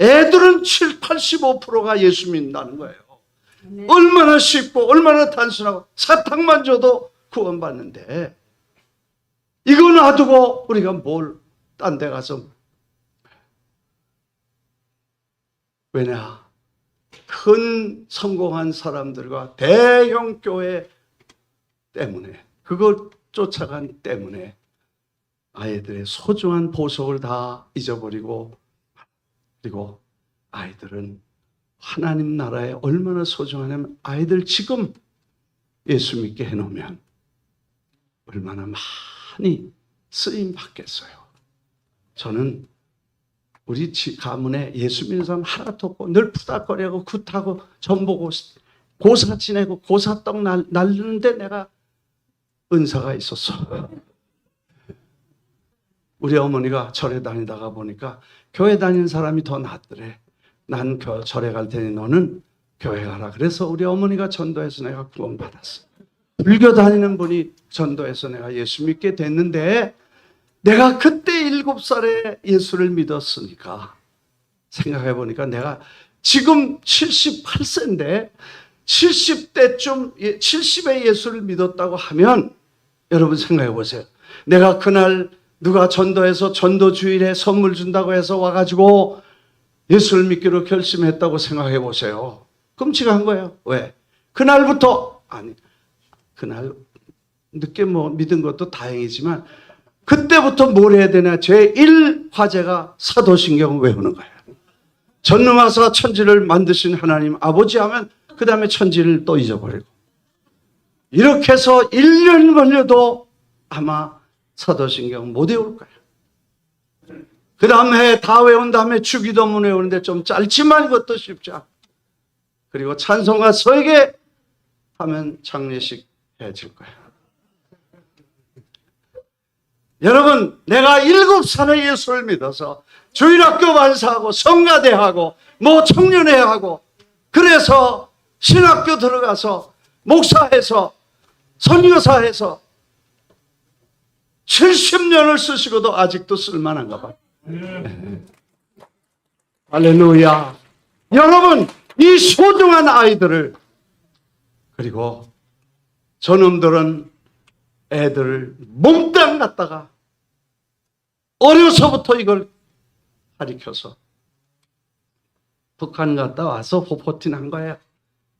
애들은 85%가 예수 믿는다는 거예요. 얼마나 쉽고 얼마나 단순하고 사탕만 줘도 구원받는데 이거 놔두고 우리가 뭘 딴 데 가서 왜냐? 큰 성공한 사람들과 대형 교회 때문에 그걸 쫓아간 때문에 아이들의 소중한 보석을 다 잊어버리고 그리고 아이들은 하나님 나라에 얼마나 소중하냐면 아이들 지금 예수 믿게 해놓으면 얼마나 많이 쓰임 받겠어요. 저는 우리 가문에 예수 믿는 사람 하나도 없고 늘 푸닥거리고 굿하고 전보고 고사 지내고 고사떡 날리는데 내가 은사가 있었어. 우리 어머니가 절에 다니다가 보니까 교회 다니는 사람이 더 낫더래. 난 절에 갈 테니 너는 교회 가라. 그래서 우리 어머니가 전도해서 내가 구원받았어. 불교 다니는 분이 전도해서 내가 예수 믿게 됐는데 내가 그때 7살에 예수를 믿었으니까 생각해 보니까 내가 지금 78세인데 70대쯤 70에 예수를 믿었다고 하면 여러분 생각해 보세요. 내가 그날 누가 전도해서 전도주일에 선물 준다고 해서 와가지고 예수를 믿기로 결심했다고 생각해 보세요. 끔찍한 거예요. 왜? 그날부터 그날 늦게 믿은 것도 다행이지만 그때부터 뭘 해야 되냐? 제1 과제가 사도신경을 외우는 거예요. 전능하사 천지를 만드신 하나님 아버지 하면 그 다음에 천지를 또 잊어버리고 이렇게 해서 1년 걸려도 아마 사도신경 못 외울 거예요. 그 다음에 다 외운 다음에 주기도문 외우는데 좀 짧지만 이것도 쉽지 않고 그리고 찬송가 설계 하면 장례식 해질 거예요. 여러분, 내가 7살에 예수를 믿어서 주일학교 반사하고 성가대하고 청년회하고 그래서 신학교 들어가서 목사해서 선교사해서 70년을 쓰시고도 아직도 쓸만한가 봐. 할렐루야. 여러분, 이 소중한 아이들을 그리고 저놈들은 애들을 몽땅 갖다가 어려서부터 이걸 가르쳐서 북한 갔다 와서 포포틴 한 거예요.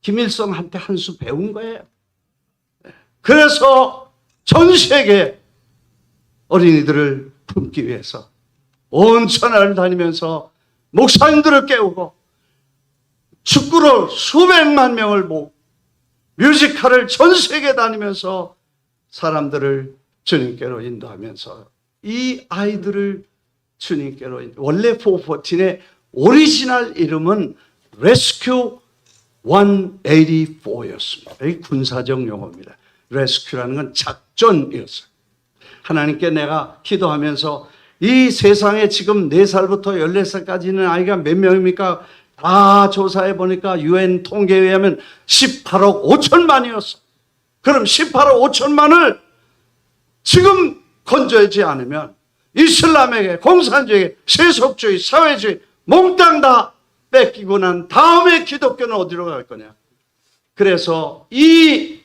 김일성한테 한 수 배운 거예요. 그래서 전 세계 어린이들을 품기 위해서 온 천하를 다니면서 목사님들을 깨우고 축구로 수백만 명을 모으고 뮤지컬을 전 세계 다니면서 사람들을 주님께로 인도하면서 이 아이들을 주님께로 원래 포포틴의 오리지널 이름은 레스큐 184였습니다. 이 군사적 용어입니다. 레스큐라는 건 작전이었어요. 하나님께 내가 기도하면서 이 세상에 지금 4살부터 14살까지 있는 아이가 몇 명입니까? 다 조사해 보니까 UN 통계에 의하면 18억 5천만이었어. 그럼 18억 5천만을 지금 건져야지 않으면 이슬람에게, 공산주의에게, 세속주의, 사회주의 몽땅 다 뺏기고 난 다음에 기독교는 어디로 갈 거냐. 그래서 이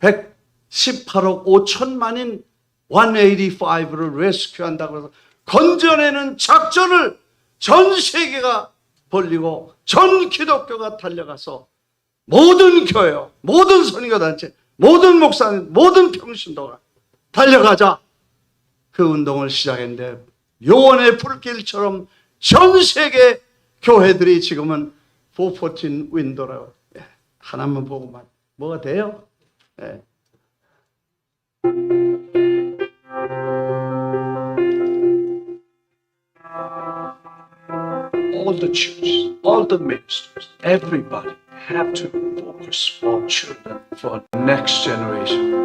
118억 5천만인 185를 레스큐한다고 해서 건져내는 작전을 전 세계가 벌리고 전 기독교가 달려가서 모든 교회, 모든 선교단체, 모든 목사님, 모든 평신도가 달려가자. 그 운동을 시작했는데 요원의 불길처럼 전 세계 교회들이 지금은 414 윈도라고 하나만 보고만 뭐가 돼요? 예. All the churches, all the ministers, everybody have to focus on children for the next generation.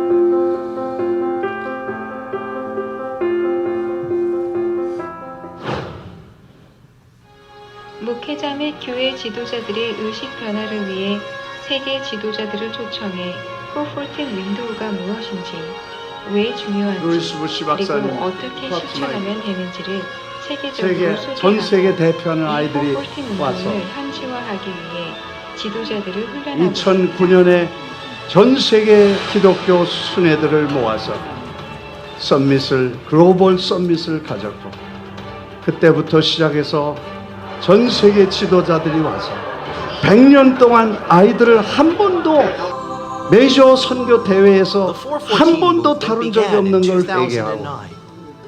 목회자 및 교회 지도자들의 의식 변화를 위해 세계 지도자들을 초청해 414 윈도우가 무엇인지, 왜 중요한지, 루이스 부시 박사님, 그리고 어떻게 실천하면 되는지를 세계, 세계적으로 전 소개하고 세계 대표하는 아이들이 414 와서 운동을 현지화하기 위해 지도자들을 훈련하고 2009년에 전 세계 기독교 순회들을 모아서 썸밋을, 글로벌 썸밋을 가졌고 그때부터 시작해서 전 세계 지도자들이 와서 100년 동안 아이들을 한 번도 메이저 선교 대회에서 한 번도 다룬 적이 없는 걸 회개하고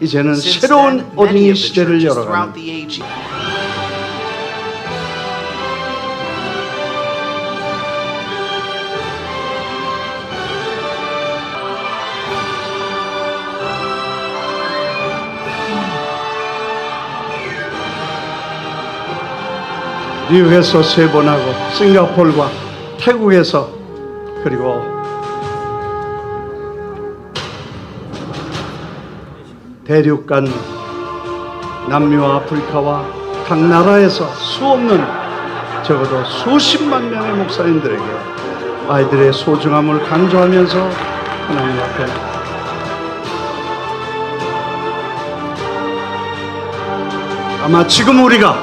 이제는 새로운 어린이 시대를 열어가는 미국에서 3번 하고 싱가포르와 태국에서 그리고 대륙 간 남미와 아프리카와 각 나라에서 수없는 적어도 수십만 명의 목사님들에게 아이들의 소중함을 강조하면서 하나님 앞에 아마 지금 우리가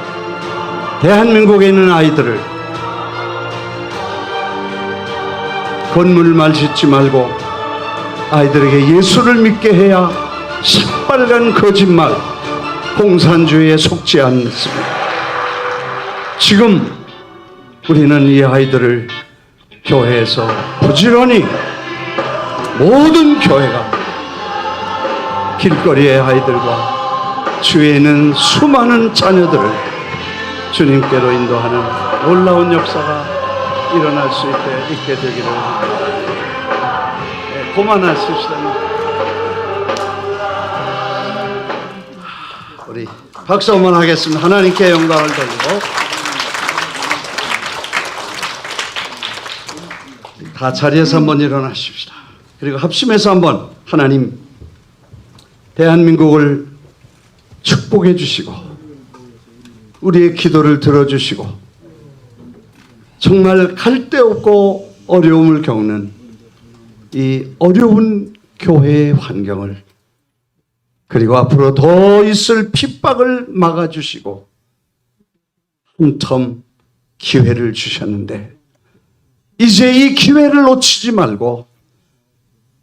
대한민국에 있는 아이들을 건물말 짓지 말고 아이들에게 예수를 믿게 해야 새빨간 거짓말, 공산주의에 속지 않습니다. 지금 우리는 이 아이들을 교회에서 부지런히 모든 교회가 길거리의 아이들과 주위에 있는 수많은 자녀들을 주님께로 인도하는 놀라운 역사가 일어날 수 있게 되기를 고만하십시다. 우리 박수 한번 하겠습니다. 하나님께 영광을 돌리고 다 자리에서 한번 일어나십시다. 그리고 합심해서 한번 하나님 대한민국을 축복해 주시고 우리의 기도를 들어주시고 정말 갈 데 없고 어려움을 겪는 이 어려운 교회의 환경을 그리고 앞으로 더 있을 핍박을 막아주시고 한 텀 기회를 주셨는데 이제 이 기회를 놓치지 말고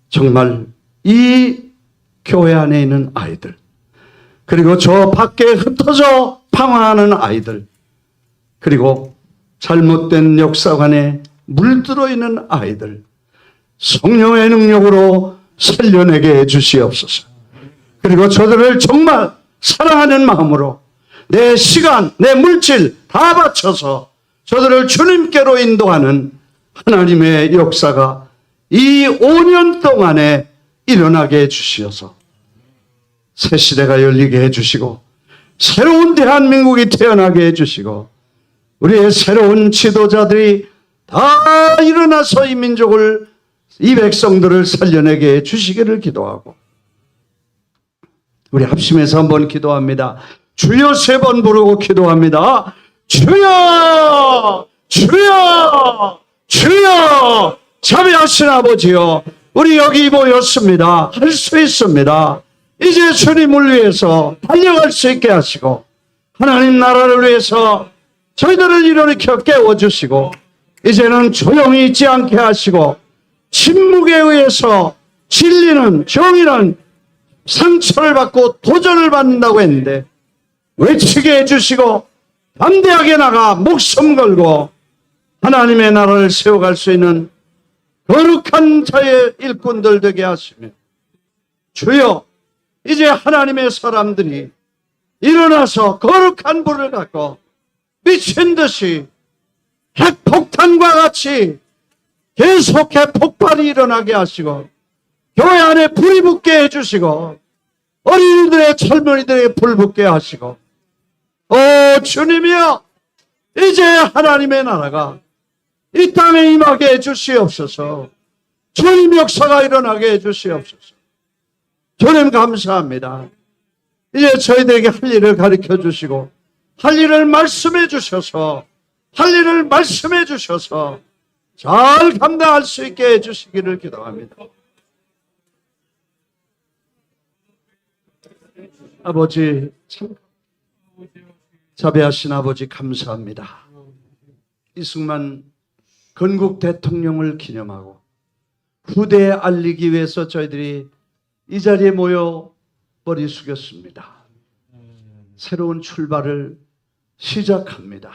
정말 이 교회 안에 있는 아이들 그리고 저 밖에 흩어져 방황하는 아이들, 그리고 잘못된 역사관에 물들어 있는 아이들, 성령의 능력으로 살려내게 해주시옵소서. 그리고 저들을 정말 사랑하는 마음으로 내 시간, 내 물질 다 바쳐서 저들을 주님께로 인도하는 하나님의 역사가 이 5년 동안에 일어나게 해주시어서 새 시대가 열리게 해주시고 새로운 대한민국이 태어나게 해주시고 우리의 새로운 지도자들이 다 일어나서 이 민족을, 이 백성들을 살려내게 해주시기를 기도하고, 우리 합심해서 한번 기도합니다. 주여 3번 부르고 기도합니다. 주여! 주여! 주여! 자비하신 아버지여, 우리 여기 모였습니다. 할 수 있습니다. 이제 주님을 위해서 달려갈 수 있게 하시고 하나님 나라를 위해서 저희들을 일으켜 깨워주시고 이제는 조용히 있지 않게 하시고 침묵에 의해서 진리는, 정의는 상처를 받고 도전을 받는다고 했는데 외치게 해주시고 담대하게 나가 목숨 걸고 하나님의 나라를 세워갈 수 있는 거룩한 자의 일꾼들 되게 하시며, 주여 이제 하나님의 사람들이 일어나서 거룩한 불을 갖고 미친 듯이 핵폭탄과 같이 계속해 폭발이 일어나게 하시고 교회 안에 불이 붙게 해주시고 어린이들의 젊은이들에게 불 붙게 하시고, 주님이여 이제 하나님의 나라가 이 땅에 임하게 해주시옵소서. 주님 역사가 일어나게 해주시옵소서. 주님 감사합니다. 이제 저희들에게 할 일을 가르쳐 주시고 할 일을 말씀해 주셔서 잘 감당할 수 있게 해주시기를 기도합니다. 아버지, 참 자비하신 아버지 감사합니다. 이승만 건국 대통령을 기념하고 후대에 알리기 위해서 저희들이 이 자리에 모여 머리 숙였습니다. 새로운 출발을 시작합니다.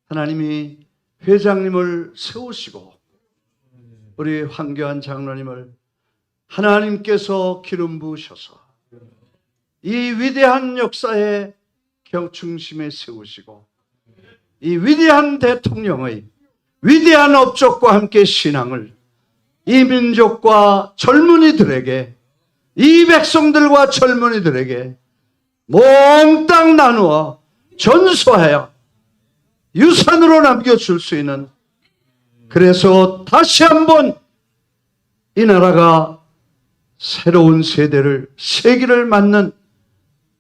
하나님이 회장님을 세우시고 우리 황교안 장로님을 하나님께서 기름 부으셔서 이 위대한 역사의 중심에 세우시고 이 위대한 대통령의 위대한 업적과 함께 신앙을 이 민족과 젊은이들에게, 이 백성들과 젊은이들에게 몽땅 나누어 전수하여 유산으로 남겨줄 수 있는, 그래서 다시 한번 이 나라가 새로운 세기를 맞는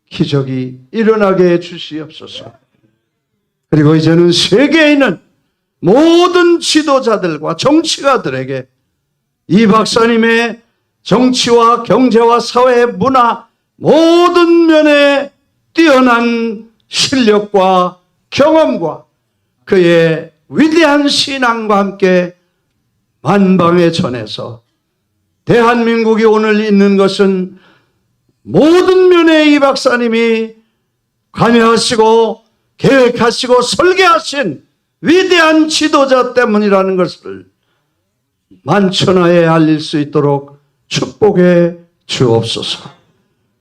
기적이 일어나게 해 주시옵소서. 그리고 이제는 세계에 있는 모든 지도자들과 정치가들에게 이 박사님의 정치와 경제와 사회, 문화 모든 면에 뛰어난 실력과 경험과 그의 위대한 신앙과 함께 만방에 전해서 대한민국이 오늘 있는 것은 모든 면에 이 박사님이 관여하시고 계획하시고 설계하신 위대한 지도자 때문이라는 것을 만천하에 알릴 수 있도록 축복해 주옵소서.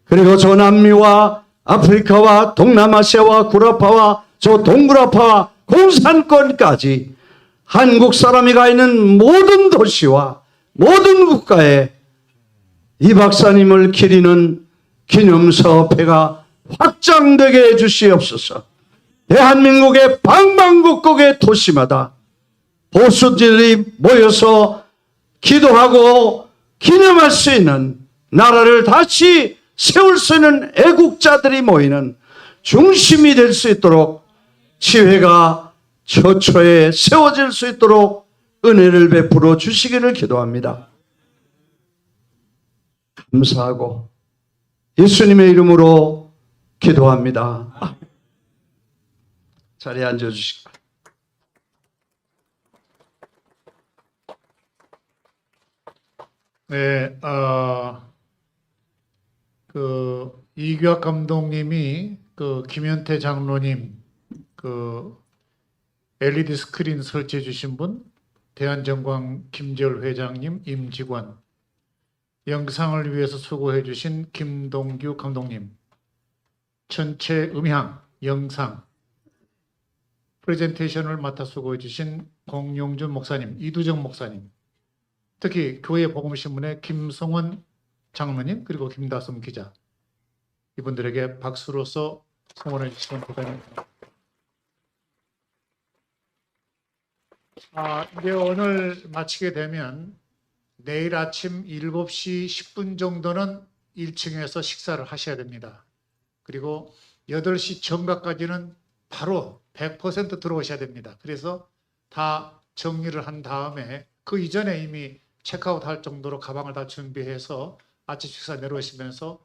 그리고 저 남미와 아프리카와 동남아시아와 구라파와 저 동구라파와 공산권까지 한국 사람이 가 있는 모든 도시와 모든 국가에 이 박사님을 기리는 기념사업회가 확장되게 해 주시옵소서. 대한민국의 방방곡곡의 도시마다 보수들이 모여서 기도하고 기념할 수 있는, 나라를 다시 세울 수 있는 애국자들이 모이는 중심이 될 수 있도록 지혜가 처처에 세워질 수 있도록 은혜를 베풀어 주시기를 기도합니다. 감사하고 예수님의 이름으로 기도합니다. 자리에 앉아주시기 네, 이 이규학 감독님이 그 김현태 장로님 그 LED 스크린 설치해 주신 분, 대한정광 김재열 회장님, 임직원, 영상을 위해서 수고해 주신 김동규 감독님, 전체 음향, 영상, 프레젠테이션을 맡아 수고해 주신 공용준 목사님, 이두정 목사님, 특히 교회 복음신문의 김성원 장로님, 그리고 김다솜 기자, 이분들에게 박수로서 성원해 주시면 대단합니다. 이제 오늘 마치게 되면 내일 아침 7시 10분 정도는 1층에서 식사를 하셔야 됩니다. 그리고 8시 정각까지는 바로 100% 들어오셔야 됩니다. 그래서 다 정리를 한 다음에 그 이전에 이미 체크아웃 할 정도로 가방을 다 준비해서 아침 식사 내려오시면서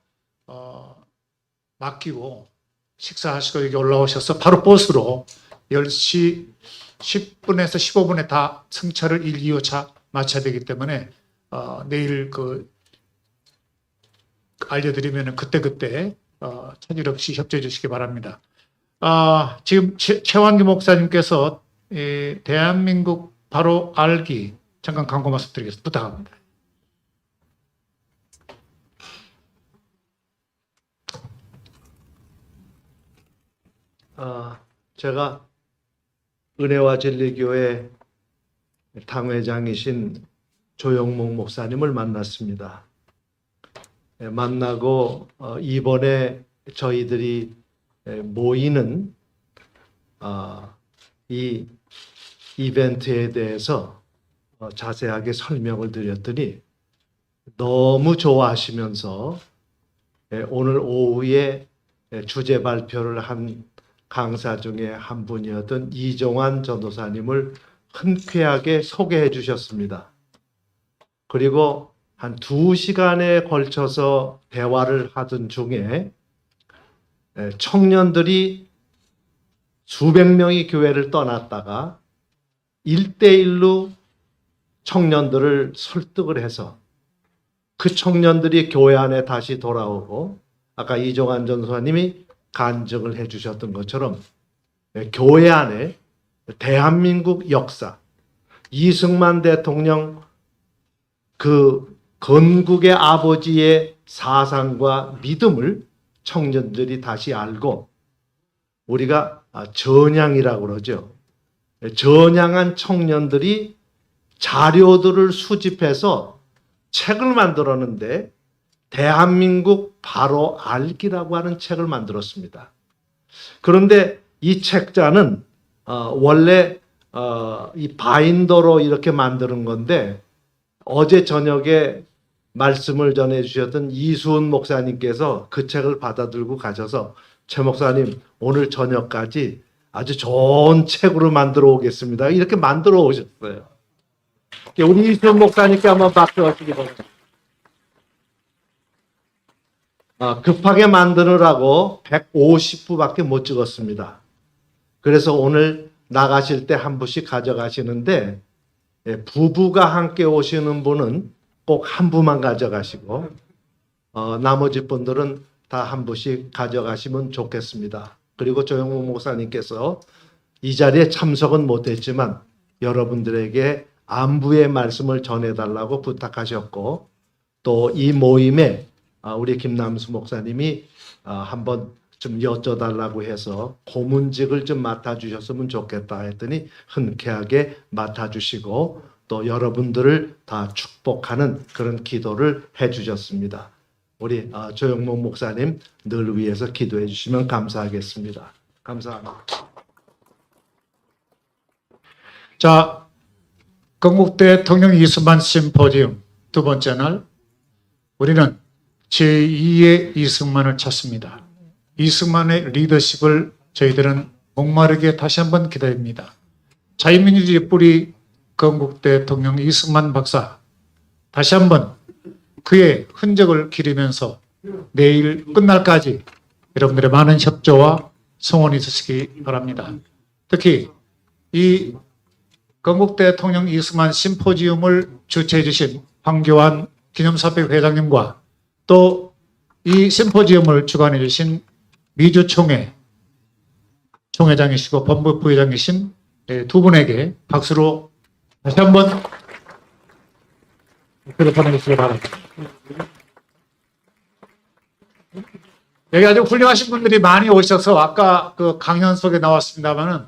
맡기고 식사하시고 여기 올라오셔서 바로 버스로 10시 10분에서 15분에 다 승차를 1, 2호차 마쳐야 되기 때문에 내일 그 알려드리면 그때그때 차질 없이 협조해 주시기 바랍니다. 지금 최완기 목사님께서 대한민국 바로 알기 잠깐 광고 말씀드리겠습니다. 부탁합니다. 제가 은혜와 진리교회 당회장이신 조영목 목사님을 만났습니다. 만나고 이번에 저희들이 모이는 이 이벤트에 대해서 자세하게 설명을 드렸더니 너무 좋아하시면서 오늘 오후에 주제 발표를 한 강사 중에 한 분이었던 이종환 전도사님을 흔쾌하게 소개해 주셨습니다. 그리고 한 2시간에 걸쳐서 대화를 하던 중에 청년들이 수백 명이 교회를 떠났다가 1대1로 청년들을 설득을 해서 그 청년들이 교회 안에 다시 돌아오고 아까 이종환 전도사님이 간증을 해주셨던 것처럼 교회 안에 대한민국 역사, 이승만 대통령 그 건국의 아버지의 사상과 믿음을 청년들이 다시 알고 우리가 전향이라고 그러죠. 전향한 청년들이 자료들을 수집해서 책을 만들었는데 대한민국 바로 알기라고 하는 책을 만들었습니다. 그런데 이 책자는 원래 이 바인더로 이렇게 만드는 건데 어제 저녁에 말씀을 전해주셨던 이수은 목사님께서 그 책을 받아들고 가셔서 최 목사님 오늘 저녁까지 아주 좋은 책으로 만들어 오겠습니다. 이렇게 만들어 오셨어요. 우리 이수은 목사님께 한번 박수 주시기 바랍니다. 급하게 만드느라고 150부밖에 못 찍었습니다. 그래서 오늘 나가실 때 한 부씩 가져가시는데 부부가 함께 오시는 분은 꼭 한 부만 가져가시고 나머지 분들은 다 한 부씩 가져가시면 좋겠습니다. 그리고 조영목 목사님께서 이 자리에 참석은 못했지만 여러분들에게 안부의 말씀을 전해달라고 부탁하셨고 또 이 모임에 우리 김남수 목사님이 한번 좀 여쭤달라고 해서 고문직을 좀 맡아주셨으면 좋겠다 했더니 흔쾌하게 맡아주시고 또 여러분들을 다 축복하는 그런 기도를 해주셨습니다. 우리 조영목 목사님 늘 위해서 기도해 주시면 감사하겠습니다. 감사합니다. 자, 건국대 통영 이승만 심포지움 두 번째 날 우리는 제2의 이승만을 찾습니다. 이승만의 리더십을 저희들은 목마르게 다시 한번 기다립니다. 자유민주주의 뿌리 건국대 통영 이승만 박사 다시 한번 그의 흔적을 기리면서 내일 끝날까지 여러분들의 많은 협조와 성원이 있으시기 바랍니다. 특히 이 건국대 통영 이승만 심포지움을 주최해 주신 황교안 기념사회 회장님과 또 이 심포지엄을 주관해 주신 미주총회 총회장이시고 법무 부회장이신 두 분에게 박수로 다시 한번 박수를 보내주시기 바랍니다. 여기 아주 훌륭하신 분들이 많이 오셔서 아까 그 강연 속에 나왔습니다만은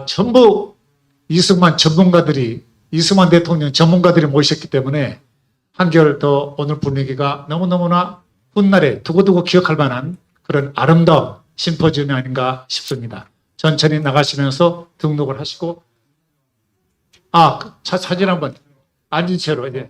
전부 이승만 대통령 전문가들이 모셨기 때문에 한결 더 오늘 분위기가 너무너무나 훗날에 두고두고 기억할 만한 그런 아름다운 심포지엄이 아닌가 싶습니다. 천천히 나가시면서 등록을 하시고 사진 한번 앉은 채로 이제